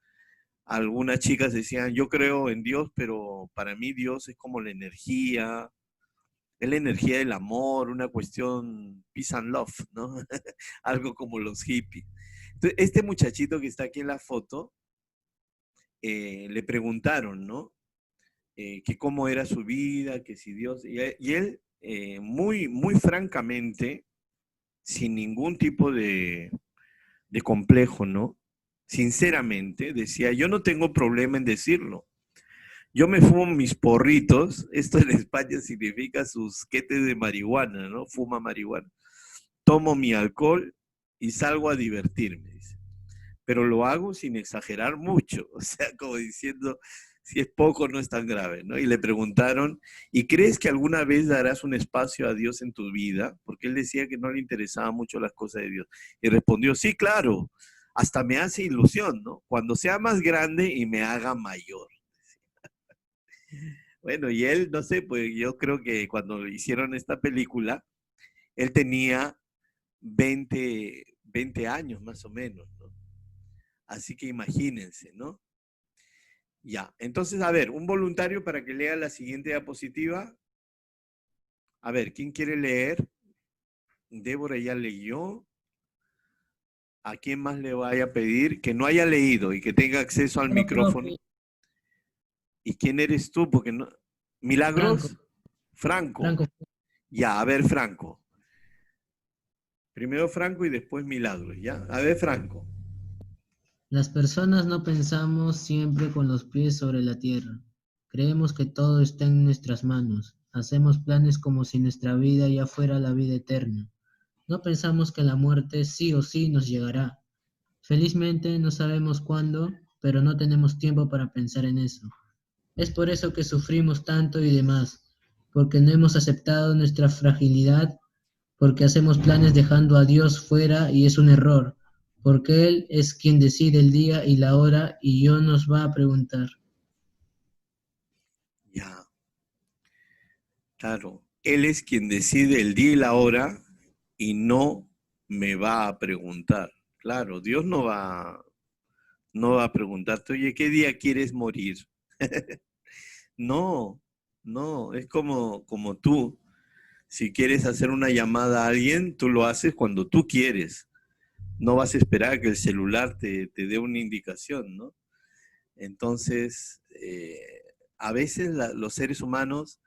Algunas chicas decían, yo creo en Dios, pero para mí Dios es como la energía, es la energía del amor, una cuestión peace and love, ¿no? Algo como los hippies. Entonces, este muchachito que está aquí en la foto, le preguntaron, ¿no? Que cómo era su vida, que si Dios... Y él, muy, muy francamente, sin ningún tipo de complejo, ¿no? Sinceramente, decía, yo no tengo problema en decirlo. Yo me fumo mis porritos, esto en España significa sus quetes de marihuana, ¿no? Fuma marihuana. Tomo mi alcohol y salgo a divertirme, dice. Pero lo hago sin exagerar mucho, o sea, como diciendo, si es poco no es tan grave, ¿no? Y le preguntaron, ¿y crees que alguna vez darás un espacio a Dios en tu vida? Porque él decía que no le interesaban mucho las cosas de Dios. Y respondió, sí, claro, hasta me hace ilusión, ¿no? Cuando sea más grande y me haga mayor. Bueno, y él, no sé, pues yo creo que cuando hicieron esta película, él tenía 20 años más o menos, ¿no? Así que imagínense, ¿no? Ya, entonces, a ver, un voluntario para que lea la siguiente diapositiva. A ver, ¿quién quiere leer? Débora ya leyó. ¿A quién más le vaya a pedir que no haya leído y que tenga acceso al micrófono? ¿Y quién eres tú? Porque no... ¿Milagros? Franco. Ya, a ver, Franco. Primero Franco y después Milagros, ¿ya? A ver, Franco. Las personas no pensamos siempre con los pies sobre la tierra. Creemos que todo está en nuestras manos. Hacemos planes como si nuestra vida ya fuera la vida eterna. No pensamos que la muerte sí o sí nos llegará. Felizmente no sabemos cuándo, pero no tenemos tiempo para pensar en eso. Es por eso que sufrimos tanto y demás, porque no hemos aceptado nuestra fragilidad, porque hacemos planes dejando a Dios fuera y es un error. Porque Él es quien decide el día y la hora y yo nos va a preguntar. Ya. Claro, Él es quien decide el día y la hora y no me va a preguntar. Claro, Dios no va a preguntarte, oye, ¿qué día quieres morir? No, es como tú. Si quieres hacer una llamada a alguien, tú lo haces cuando tú quieres. No vas a esperar a que el celular te dé una indicación, ¿no? Entonces, a veces los seres humanos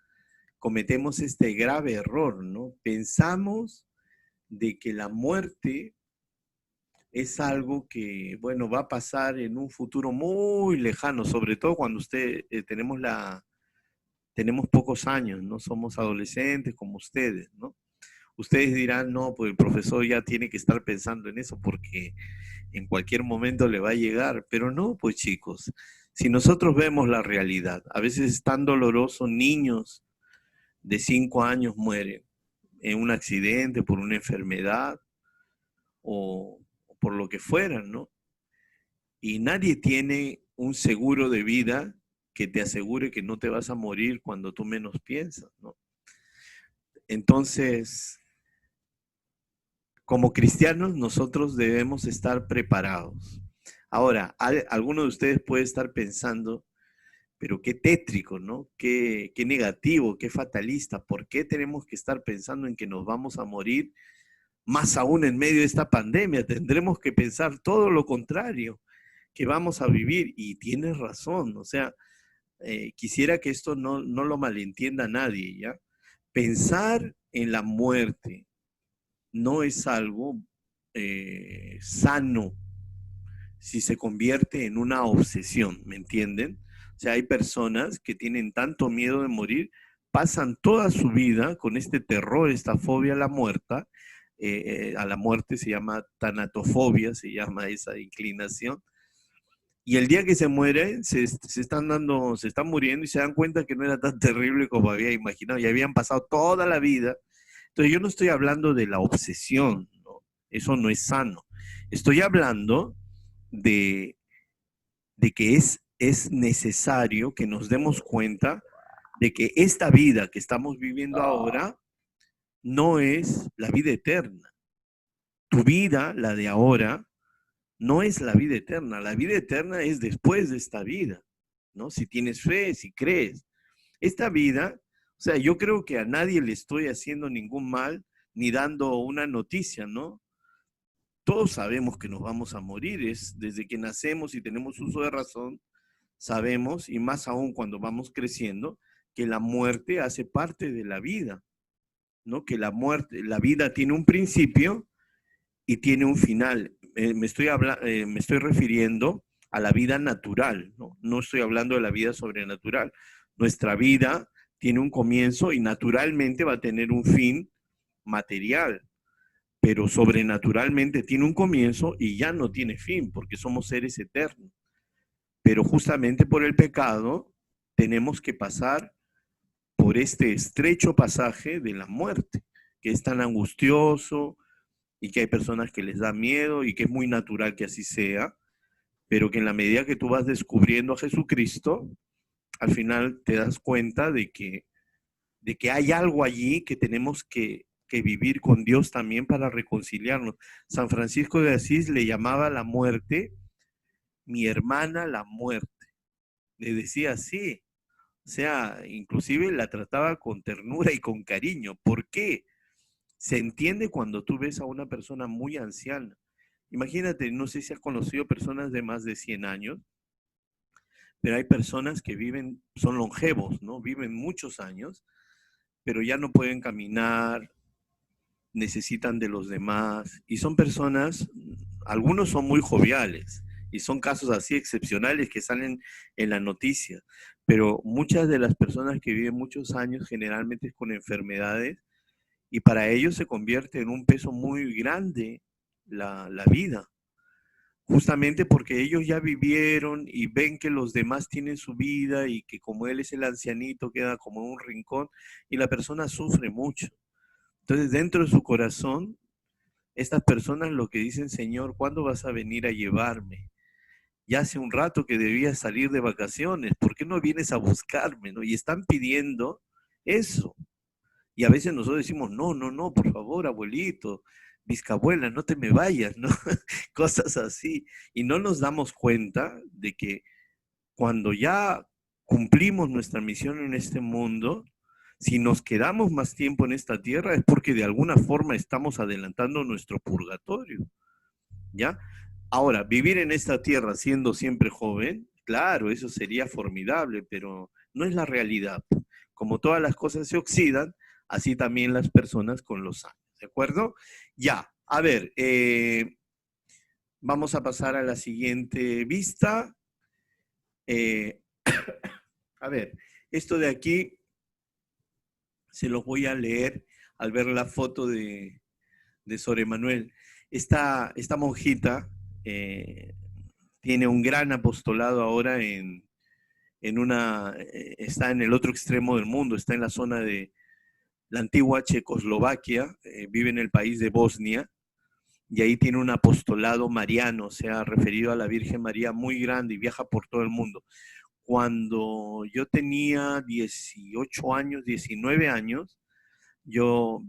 cometemos este grave error, ¿no? Pensamos de que la muerte es algo que, bueno, va a pasar en un futuro muy lejano, sobre todo cuando tenemos pocos años, no somos adolescentes como ustedes, ¿no? Ustedes dirán, no, pues el profesor ya tiene que estar pensando en eso porque en cualquier momento le va a llegar, pero no, pues chicos, Si nosotros vemos la realidad, a veces es tan doloroso, niños de 5 años mueren en un accidente, por una enfermedad o por lo que fueran, ¿no? Y nadie tiene un seguro de vida que te asegure que no te vas a morir cuando tú menos piensas, ¿no? Entonces, como cristianos, nosotros debemos estar preparados. Ahora, alguno de ustedes puede estar pensando, pero qué tétrico, ¿no? Qué negativo, qué fatalista. ¿Por qué tenemos que estar pensando en que nos vamos a morir? Más aún en medio de esta pandemia, tendremos que pensar todo lo contrario, que vamos a vivir. Y tienes razón, o sea, quisiera que esto no lo malentienda nadie, ¿ya? Pensar en la muerte no es algo sano si se convierte en una obsesión, ¿me entienden? O sea, hay personas que tienen tanto miedo de morir, pasan toda su vida con este terror, esta fobia a la muerte se llama tanatofobia, se llama esa inclinación, y el día que se muere, se están muriendo y se dan cuenta que no era tan terrible como había imaginado, y habían pasado toda la vida. Entonces yo no estoy hablando de la obsesión, ¿no? Eso no es sano. Estoy hablando de que es necesario que nos demos cuenta de que esta vida que estamos viviendo ahora no es la vida eterna. Tu vida, la de ahora, no es la vida eterna. La vida eterna es después de esta vida, ¿no? Si tienes fe, si crees. Esta vida, o sea, yo creo que a nadie le estoy haciendo ningún mal ni dando una noticia, ¿no? Todos sabemos que nos vamos a morir, es desde que nacemos y tenemos uso de razón, sabemos, y más aún cuando vamos creciendo, que la muerte hace parte de la vida, ¿no? Que la vida tiene un principio y tiene un final. Me estoy refiriendo a la vida natural, ¿no? No estoy hablando de la vida sobrenatural. Nuestra vida tiene un comienzo y naturalmente va a tener un fin material, pero sobrenaturalmente tiene un comienzo y ya no tiene fin, porque somos seres eternos. Pero justamente por el pecado tenemos que pasar por este estrecho pasaje de la muerte, que es tan angustioso y que hay personas que les da miedo y que es muy natural que así sea, pero que en la medida que tú vas descubriendo a Jesucristo, al final te das cuenta de que hay algo allí que tenemos que vivir con Dios también para reconciliarnos. San Francisco de Asís le llamaba a la muerte mi hermana la muerte. Le decía así. O sea, inclusive la trataba con ternura y con cariño. ¿Por qué? Se entiende cuando tú ves a una persona muy anciana. Imagínate, no sé si has conocido personas de más de 100 años, pero hay personas que son longevos, ¿no? Viven muchos años, pero ya no pueden caminar, necesitan de los demás, y son personas, algunos son muy joviales, y son casos así excepcionales que salen en la noticia, pero muchas de las personas que viven muchos años generalmente es con enfermedades, y para ellos se convierte en un peso muy grande la vida, justamente porque ellos ya vivieron y ven que los demás tienen su vida y que como él es el ancianito queda como en un rincón y la persona sufre mucho. Entonces dentro de su corazón, estas personas lo que dicen, Señor, ¿cuándo vas a venir a llevarme? Ya hace un rato que debía salir de vacaciones, ¿por qué no vienes a buscarme? ¿No? Y están pidiendo eso. Y a veces nosotros decimos, no, por favor, abuelito, bisabuela, no te me vayas, ¿no? Cosas así. Y no nos damos cuenta de que cuando ya cumplimos nuestra misión en este mundo, si nos quedamos más tiempo en esta tierra es porque de alguna forma estamos adelantando nuestro purgatorio, ¿ya? Ahora, vivir en esta tierra siendo siempre joven, claro, eso sería formidable, pero no es la realidad. Como todas las cosas se oxidan, así también las personas con los años, ¿de acuerdo? Ya, a ver, vamos a pasar a la siguiente vista. A ver, esto de aquí se los voy a leer al ver la foto de Sor Emanuel. Esta monjita tiene un gran apostolado ahora en está en el otro extremo del mundo, está en la zona de la antigua Checoslovaquia, vive en el país de Bosnia, y ahí tiene un apostolado mariano, se ha referido a la Virgen María muy grande y viaja por todo el mundo. Cuando yo tenía 18 años, 19 años, yo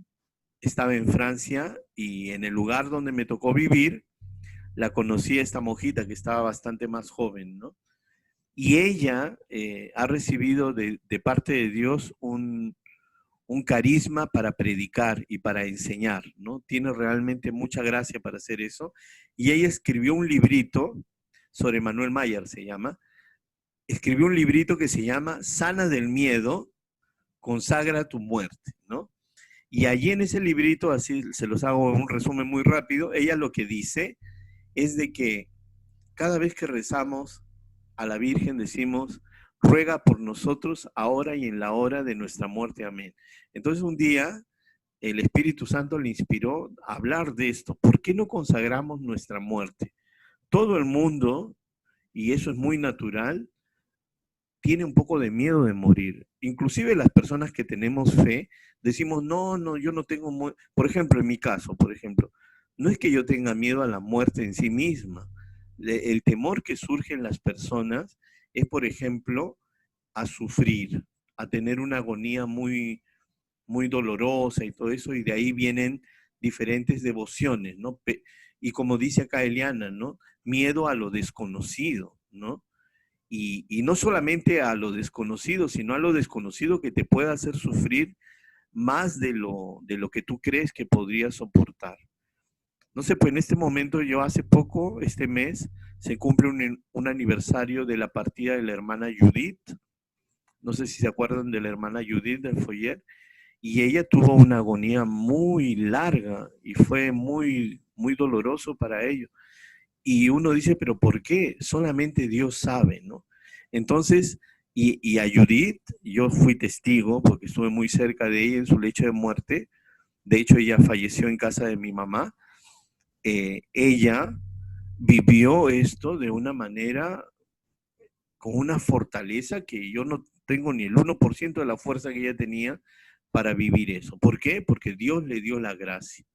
estaba en Francia y en el lugar donde me tocó vivir, la conocí a esta monjita que estaba bastante más joven, ¿no? Y ella ha recibido de parte de Dios un carisma para predicar y para enseñar, ¿no? Tiene realmente mucha gracia para hacer eso. Y ella escribió un librito, sobre Manuel Mayer se llama, escribió un librito que se llama Sana del miedo, consagra tu muerte, ¿no? Y allí en ese librito, así se los hago un resumen muy rápido, ella lo que dice es de que cada vez que rezamos a la Virgen decimos, ruega por nosotros ahora y en la hora de nuestra muerte, amén. Entonces un día el Espíritu Santo le inspiró a hablar de esto. ¿Por qué no consagramos nuestra muerte? Todo el mundo, y eso es muy natural, tiene un poco de miedo de morir. Inclusive las personas que tenemos fe, decimos, no, yo no tengo... Por ejemplo, en mi caso, no es que yo tenga miedo a la muerte en sí misma. El temor que surge en las personas es, por ejemplo, a sufrir, a tener una agonía muy, muy dolorosa y todo eso, y de ahí vienen diferentes devociones, ¿no? Y como dice acá Eliana, ¿no? Miedo a lo desconocido, ¿no? Y no solamente a lo desconocido, sino a lo desconocido que te pueda hacer sufrir más de lo que tú crees que podrías soportar. No sé, pues en este momento yo hace poco, este mes, se cumple un aniversario de la partida de la hermana Judith. No sé si se acuerdan de la hermana Judith del Foyer. Y ella tuvo una agonía muy larga y fue muy, muy doloroso para ellos. Y uno dice, pero ¿por qué? Solamente Dios sabe, ¿no? Entonces, y a Judith, yo fui testigo porque estuve muy cerca de ella en su lecho de muerte. De hecho, ella falleció en casa de mi mamá. Ella vivió esto de una manera, con una fortaleza que yo no tengo ni el 1% de la fuerza que ella tenía para vivir eso. ¿Por qué? Porque Dios le dio la gracia,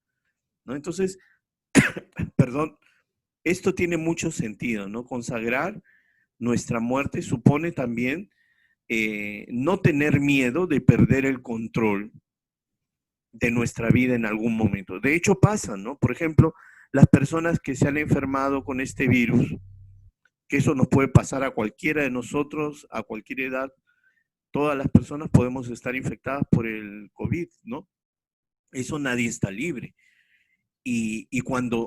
¿no? Entonces, perdón, esto tiene mucho sentido, ¿no? Consagrar nuestra muerte supone también no tener miedo de perder el control de nuestra vida en algún momento. De hecho pasa, ¿no? Por ejemplo, las personas que se han enfermado con este virus, que eso nos puede pasar a cualquiera de nosotros, a cualquier edad, todas las personas podemos estar infectadas por el COVID, ¿no? Eso nadie está libre. Y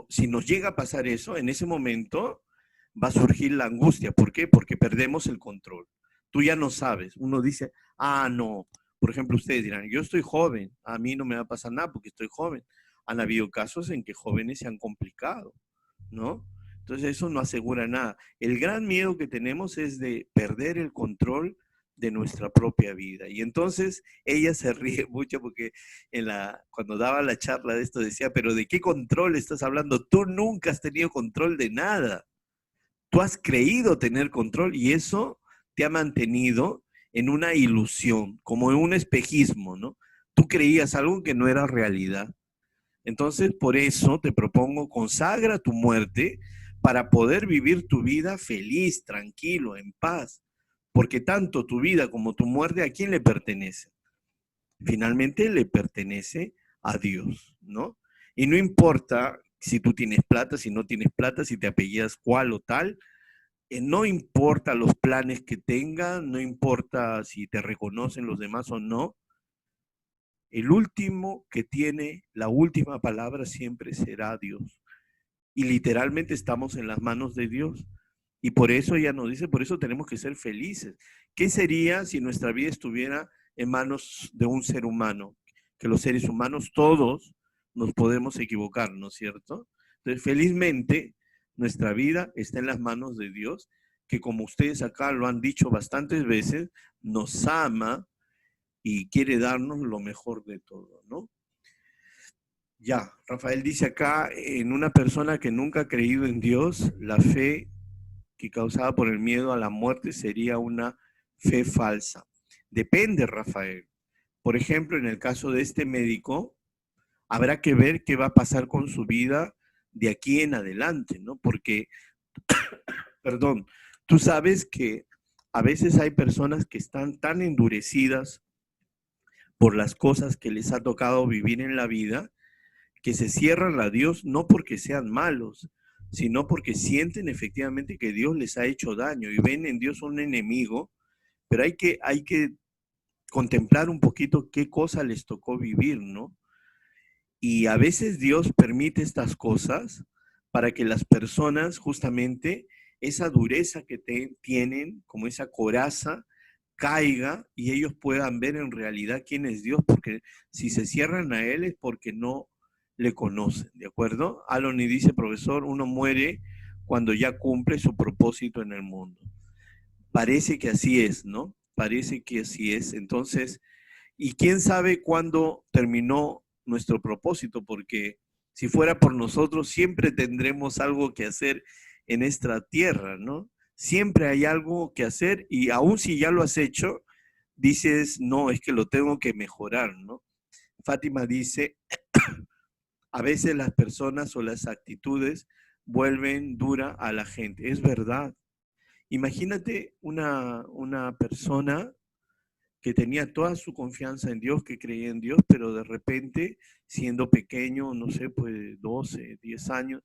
si nos llega a pasar eso, en ese momento va a surgir la angustia. ¿Por qué? Porque perdemos el control. Tú ya no sabes. Uno dice, no. Por ejemplo, ustedes dirán, yo estoy joven, a mí no me va a pasar nada porque estoy joven. Han habido casos en que jóvenes se han complicado, ¿no? Entonces eso no asegura nada. El gran miedo que tenemos es de perder el control de nuestra propia vida. Y entonces ella se ríe mucho porque cuando daba la charla de esto decía, pero ¿de qué control estás hablando? Tú nunca has tenido control de nada. Tú has creído tener control y eso te ha mantenido en una ilusión, como en un espejismo, ¿no? Tú creías algo que no era realidad. Entonces, por eso te propongo, consagra tu muerte para poder vivir tu vida feliz, tranquilo, en paz. Porque tanto tu vida como tu muerte, ¿a quién le pertenece? Finalmente le pertenece a Dios, ¿no? Y no importa si tú tienes plata, si no tienes plata, si te apellidas cual o tal, no importa los planes que tengas, no importa si te reconocen los demás o no, el último que tiene la última palabra siempre será Dios. Y literalmente estamos en las manos de Dios. Y por eso ella nos dice, por eso tenemos que ser felices. ¿Qué sería si nuestra vida estuviera en manos de un ser humano? Que los seres humanos todos nos podemos equivocar, ¿no es cierto? Entonces, felizmente, nuestra vida está en las manos de Dios, que como ustedes acá lo han dicho bastantes veces, nos ama y quiere darnos lo mejor de todo, ¿no? Ya, Rafael dice acá, en una persona que nunca ha creído en Dios, la fe que causada por el miedo a la muerte sería una fe falsa. Depende, Rafael. Por ejemplo, en el caso de este médico, habrá que ver qué va a pasar con su vida de aquí en adelante, ¿no? Porque, perdón, tú sabes que a veces hay personas que están tan endurecidas por las cosas que les ha tocado vivir en la vida, que se cierran a Dios no porque sean malos, sino porque sienten efectivamente que Dios les ha hecho daño y ven en Dios un enemigo, pero hay que contemplar un poquito qué cosa les tocó vivir, ¿no? Y a veces Dios permite estas cosas para que las personas justamente esa dureza que tienen, como esa coraza, caiga y ellos puedan ver en realidad quién es Dios, porque si se cierran a Él es porque no le conocen, ¿de acuerdo? Aloni dice, profesor, uno muere cuando ya cumple su propósito en el mundo. Parece que así es, ¿no? Parece que así es. Entonces, ¿y quién sabe cuándo terminó nuestro propósito? Porque si fuera por nosotros, siempre tendremos algo que hacer en esta tierra, ¿no? Siempre hay algo que hacer y aun si ya lo has hecho, dices, no, es que lo tengo que mejorar, ¿no? Fátima dice, a veces las personas o las actitudes vuelven dura a la gente. Es verdad. Imagínate una persona que tenía toda su confianza en Dios, que creía en Dios, pero de repente, siendo pequeño, no sé, pues 12, 10 años,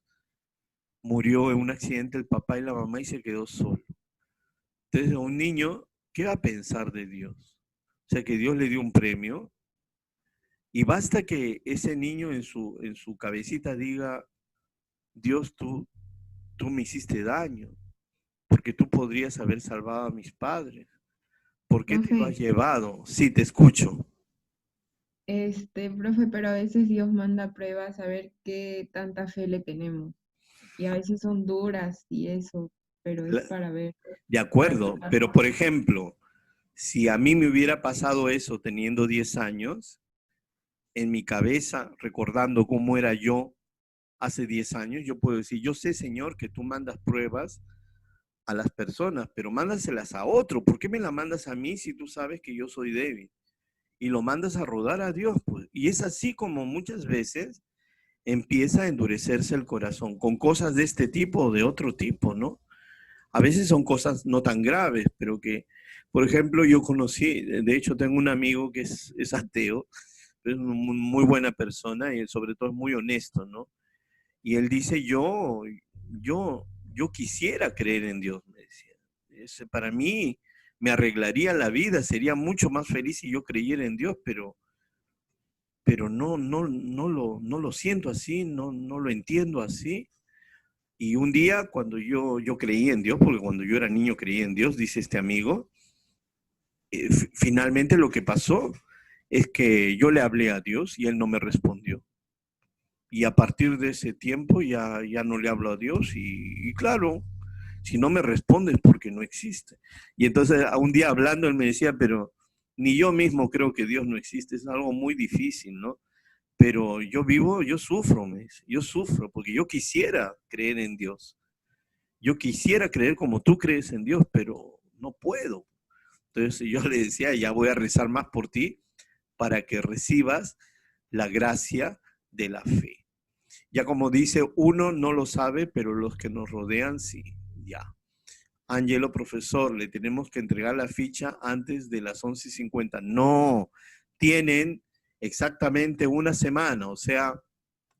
murió en un accidente el papá y la mamá y se quedó solo. Entonces, a un niño, ¿qué va a pensar de Dios? O sea, que Dios le dio un premio y basta que ese niño en su cabecita diga, Dios, tú me hiciste daño, porque tú podrías haber salvado a mis padres. ¿Por qué te lo has llevado? Sí, te escucho. Profe, pero a veces Dios manda pruebas a ver qué tanta fe le tenemos. Y a veces son duras y eso, pero es para ver. De acuerdo, pero por ejemplo, si a mí me hubiera pasado eso teniendo 10 años, en mi cabeza, recordando cómo era yo hace 10 años, yo puedo decir, yo sé, Señor, que tú mandas pruebas a las personas, pero mándaselas a otro. ¿Por qué me las mandas a mí si tú sabes que yo soy débil? Y lo mandas a rodar a Dios, pues. Y es así como muchas veces empieza a endurecerse el corazón con cosas de este tipo o de otro tipo, ¿no? A veces son cosas no tan graves, pero que, por ejemplo, yo conocí, de hecho tengo un amigo que es ateo, pero es una muy buena persona y sobre todo es muy honesto, ¿no? Y él dice, yo quisiera creer en Dios, me decía. Para mí me arreglaría la vida, sería mucho más feliz si yo creyera en Dios, pero no lo siento así, no lo entiendo así. Y un día cuando yo creí en Dios, porque cuando yo era niño creí en Dios, dice este amigo, finalmente lo que pasó es que yo le hablé a Dios y él no me respondió. Y a partir de ese tiempo ya no le hablo a Dios y claro, si no me respondes porque no existe. Y entonces un día hablando él me decía, pero ni yo mismo creo que Dios no existe, es algo muy difícil, ¿no? Pero yo sufro, me dice, yo sufro porque yo quisiera creer en Dios. Yo quisiera creer como tú crees en Dios, pero no puedo. Entonces yo le decía, ya voy a rezar más por ti para que recibas la gracia de la fe. Ya como dice, uno no lo sabe, pero los que nos rodean sí, ya. Ángelo, profesor, le tenemos que entregar la ficha antes de las 11:50. No, tienen exactamente una semana, o sea,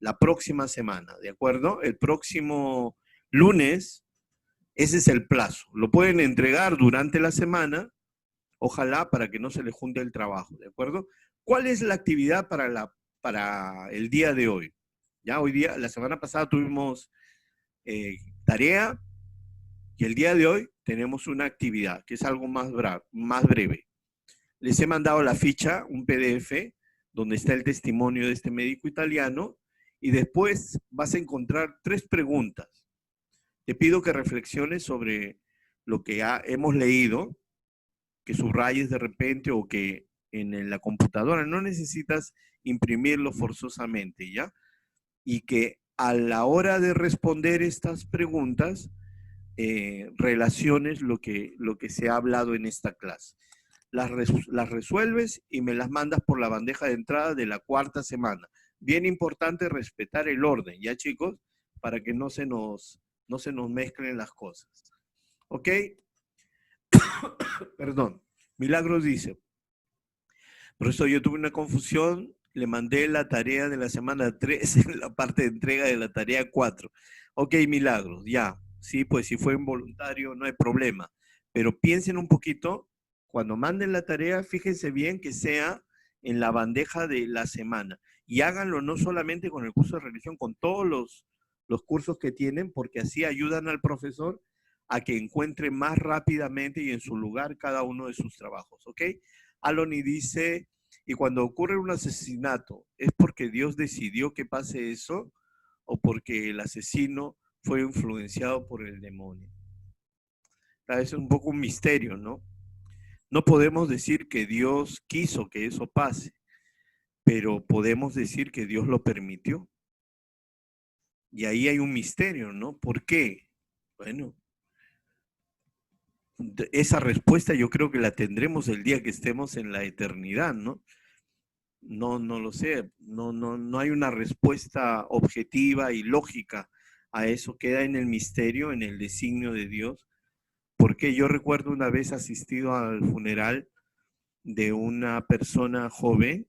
la próxima semana, ¿de acuerdo? El próximo lunes, ese es el plazo. Lo pueden entregar durante la semana, ojalá para que no se les junte el trabajo, ¿de acuerdo? ¿Cuál es la actividad para el día de hoy? Ya hoy día, la semana pasada tuvimos tarea y el día de hoy tenemos una actividad que es algo más breve. Les he mandado la ficha, un PDF, donde está el testimonio de este médico italiano y después vas a encontrar 3 preguntas. Te pido que reflexiones sobre lo que hemos leído, que subrayes de repente o que en la computadora no necesitas imprimirlo forzosamente, ¿ya? Y que a la hora de responder estas preguntas relaciones lo que se ha hablado en esta clase. Las resuelves y me las mandas por la bandeja de entrada de la cuarta semana. Bien importante respetar el orden, ¿ya, chicos? Para que no se nos mezclen las cosas. ¿Ok? Perdón. Milagros dice, profesor, yo tuve una confusión, le mandé la tarea de la semana 3 en la parte de entrega de la tarea 4. Ok, Milagros, ya. Sí, pues si fue involuntario no hay problema. Pero piensen un poquito, cuando manden la tarea, fíjense bien que sea en la bandeja de la semana. Y háganlo no solamente con el curso de religión, con todos los cursos que tienen, porque así ayudan al profesor a que encuentre más rápidamente y en su lugar cada uno de sus trabajos, ¿ok? Aloni dice, y cuando ocurre un asesinato, ¿es porque Dios decidió que pase eso o porque el asesino fue influenciado por el demonio? Es un poco un misterio, ¿no? No podemos decir que Dios quiso que eso pase, pero podemos decir que Dios lo permitió. Y ahí hay un misterio, ¿no? ¿Por qué? Bueno, esa respuesta yo creo que la tendremos el día que estemos en la eternidad, ¿no? No lo sé, no hay una respuesta objetiva y lógica a eso, queda en el misterio, en el designio de Dios, porque yo recuerdo una vez asistido al funeral de una persona joven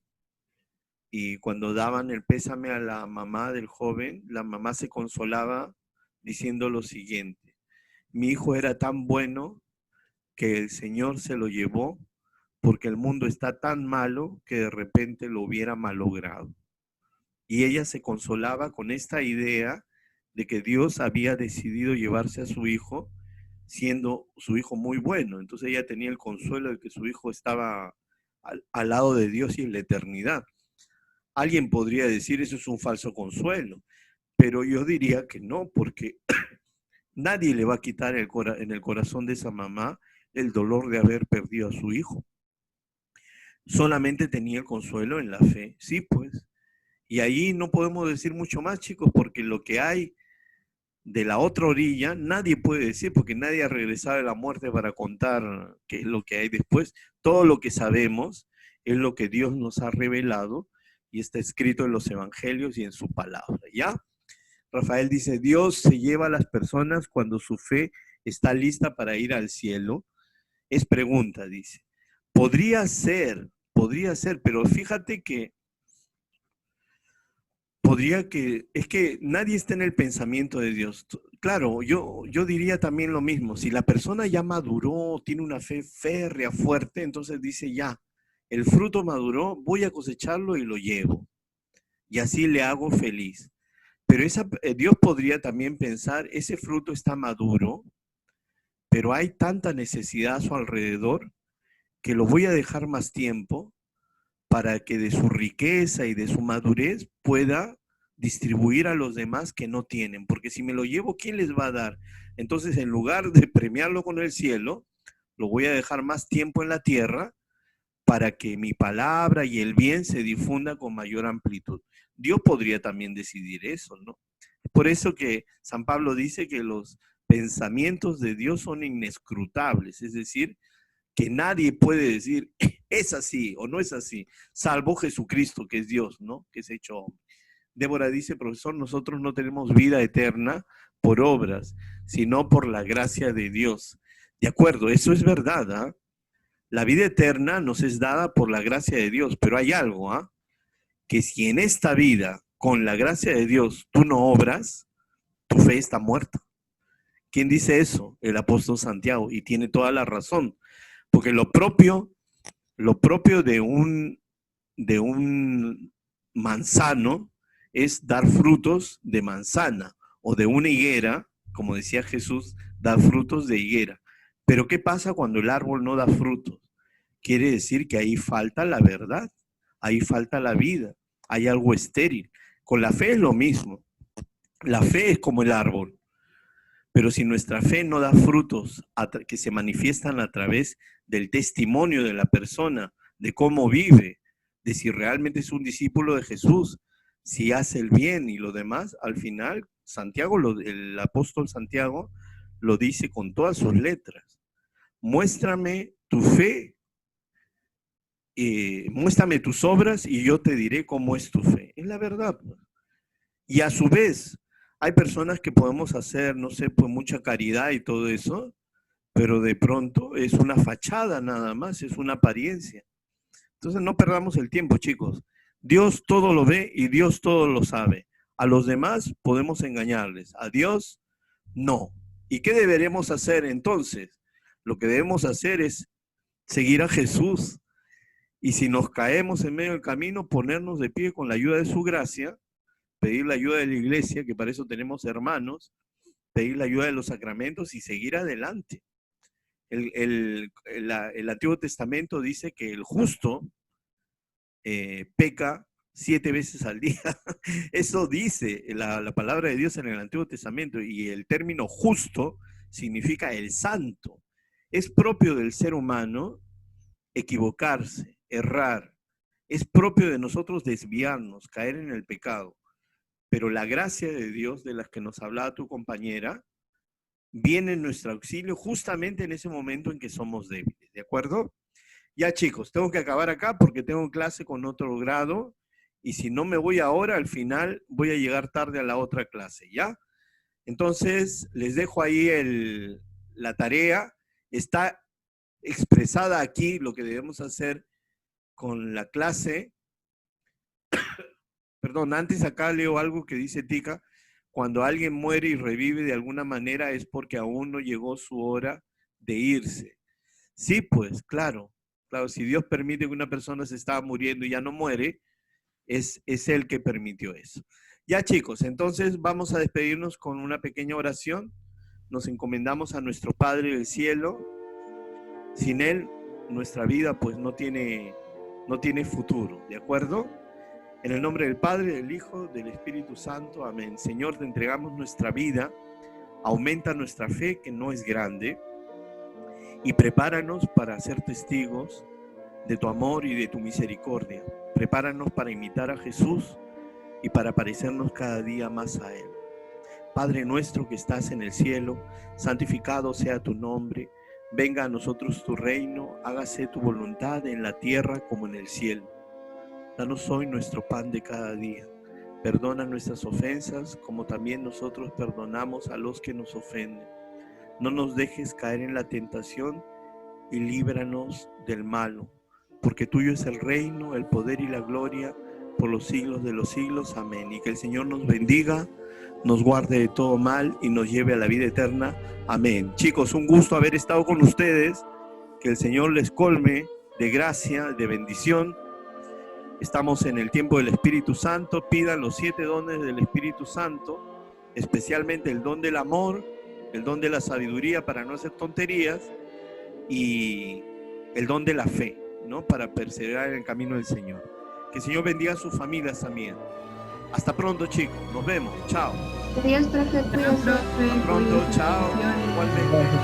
y cuando daban el pésame a la mamá del joven, la mamá se consolaba diciendo lo siguiente, mi hijo era tan bueno que el Señor se lo llevó porque el mundo está tan malo que de repente lo hubiera malogrado. Y ella se consolaba con esta idea de que Dios había decidido llevarse a su hijo, siendo su hijo muy bueno. Entonces ella tenía el consuelo de que su hijo estaba al lado de Dios y en la eternidad. Alguien podría decir eso es un falso consuelo, pero yo diría que no, porque nadie le va a quitar en el corazón de esa mamá el dolor de haber perdido a su hijo. Solamente tenía el consuelo en la fe. Sí, pues. Y ahí no podemos decir mucho más, chicos, porque lo que hay de la otra orilla, nadie puede decir, porque nadie ha regresado de la muerte para contar qué es lo que hay después. Todo lo que sabemos es lo que Dios nos ha revelado y está escrito en los evangelios y en su palabra, ¿ya? Rafael dice, Dios se lleva a las personas cuando su fe está lista para ir al cielo. Es pregunta, dice. Podría ser, pero fíjate que es que nadie está en el pensamiento de Dios. Claro, yo diría también lo mismo. Si la persona ya maduró, tiene una fe férrea, fuerte, entonces dice ya, el fruto maduró, voy a cosecharlo y lo llevo. Y así le hago feliz. Pero Dios podría también pensar, ese fruto está maduro, pero hay tanta necesidad a su alrededor que lo voy a dejar más tiempo para que de su riqueza y de su madurez pueda distribuir a los demás que no tienen. Porque si me lo llevo, ¿quién les va a dar? Entonces, en lugar de premiarlo con el cielo, lo voy a dejar más tiempo en la tierra para que mi palabra y el bien se difunda con mayor amplitud. Dios podría también decidir eso, ¿no? Por eso que San Pablo dice que los pensamientos de Dios son inescrutables, es decir, que nadie puede decir es así o no es así, salvo Jesucristo, que es Dios, ¿no? Que es hecho hombre. Débora dice, profesor, nosotros no tenemos vida eterna por obras, sino por la gracia de Dios. De acuerdo, eso es verdad, ¿ah? La vida eterna nos es dada por la gracia de Dios, pero hay algo, ¿ah? Que si en esta vida, con la gracia de Dios, tú no obras, tu fe está muerta. ¿Quién dice eso? El apóstol Santiago, y tiene toda la razón. Porque lo propio de un manzano es dar frutos de manzana, o de una higuera, como decía Jesús, dar frutos de higuera. Pero ¿qué pasa cuando el árbol no da frutos? Quiere decir que ahí falta la verdad, ahí falta la vida, hay algo estéril. Con la fe es lo mismo. La fe es como el árbol. Pero si nuestra fe no da frutos que se manifiestan a través del testimonio de la persona, de cómo vive, de si realmente es un discípulo de Jesús, si hace el bien y lo demás, al final, el apóstol Santiago lo dice con todas sus letras. Muéstrame tu fe, muéstrame tus obras y yo te diré cómo es tu fe. Es la verdad. Y a su vez, hay personas que podemos hacer, no sé, pues mucha caridad y todo eso, pero de pronto es una fachada nada más, es una apariencia. Entonces no perdamos el tiempo, chicos. Dios todo lo ve y Dios todo lo sabe. A los demás podemos engañarles, a Dios no. ¿Y qué deberemos hacer entonces? Lo que debemos hacer es seguir a Jesús. Y si nos caemos en medio del camino, ponernos de pie con la ayuda de su gracia, pedir la ayuda de la iglesia, que para eso tenemos hermanos, pedir la ayuda de los sacramentos y seguir adelante. El Antiguo Testamento dice que el justo peca 7 veces al día. Eso dice la palabra de Dios en el Antiguo Testamento, y el término justo significa el santo. Es propio del ser humano equivocarse, errar. Es propio de nosotros desviarnos, caer en el pecado. Pero la gracia de Dios, de la que nos hablaba tu compañera, viene en nuestro auxilio justamente en ese momento en que somos débiles, ¿de acuerdo? Ya, chicos, tengo que acabar acá porque tengo clase con otro grado, y si no me voy ahora, al final voy a llegar tarde a la otra clase, ¿ya? Entonces, les dejo ahí la tarea. Está expresada aquí lo que debemos hacer con la clase. Perdón, antes acá leo algo que dice Tica. Cuando alguien muere y revive de alguna manera es porque aún no llegó su hora de irse. Sí, pues, claro. Claro, si Dios permite que una persona se estaba muriendo y ya no muere, es Él que permitió eso. Ya, chicos, entonces vamos a despedirnos con una pequeña oración. Nos encomendamos a nuestro Padre del cielo. Sin Él, nuestra vida pues no tiene futuro, ¿de acuerdo? En el nombre del Padre, del Hijo, del Espíritu Santo, amén. Señor, te entregamos nuestra vida, aumenta nuestra fe, que no es grande, y prepáranos para ser testigos de tu amor y de tu misericordia. Prepáranos para imitar a Jesús y para parecernos cada día más a Él. Padre nuestro que estás en el cielo, santificado sea tu nombre. Venga a nosotros tu reino, hágase tu voluntad en la tierra como en el cielo. Danos hoy nuestro pan de cada día. Perdona nuestras ofensas, como también nosotros perdonamos a los que nos ofenden. No nos dejes caer en la tentación y líbranos del malo, porque tuyo es el reino, el poder y la gloria por los siglos de los siglos. Amén. Y que el Señor nos bendiga, nos guarde de todo mal y nos lleve a la vida eterna. Amén. Chicos, un gusto haber estado con ustedes. Que el Señor les colme de gracia, de bendición. Estamos en el tiempo del Espíritu Santo. Pidan los 7 dones del Espíritu Santo, especialmente el don del amor, el don de la sabiduría para no hacer tonterías y el don de la fe, ¿no? Para perseverar en el camino del Señor. Que el Señor bendiga a sus familias también. Hasta pronto, chicos. Nos vemos. Chao. Adiós, profe. Cuídate. Hasta pronto. Chao. Igualmente.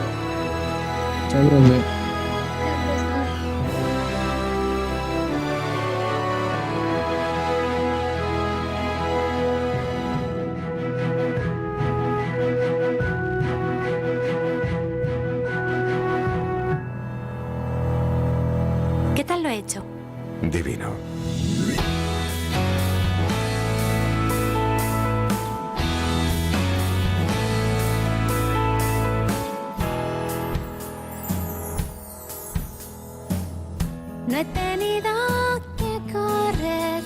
Chao, profe. ¿Qué tal lo he hecho? Divino. No he tenido que correr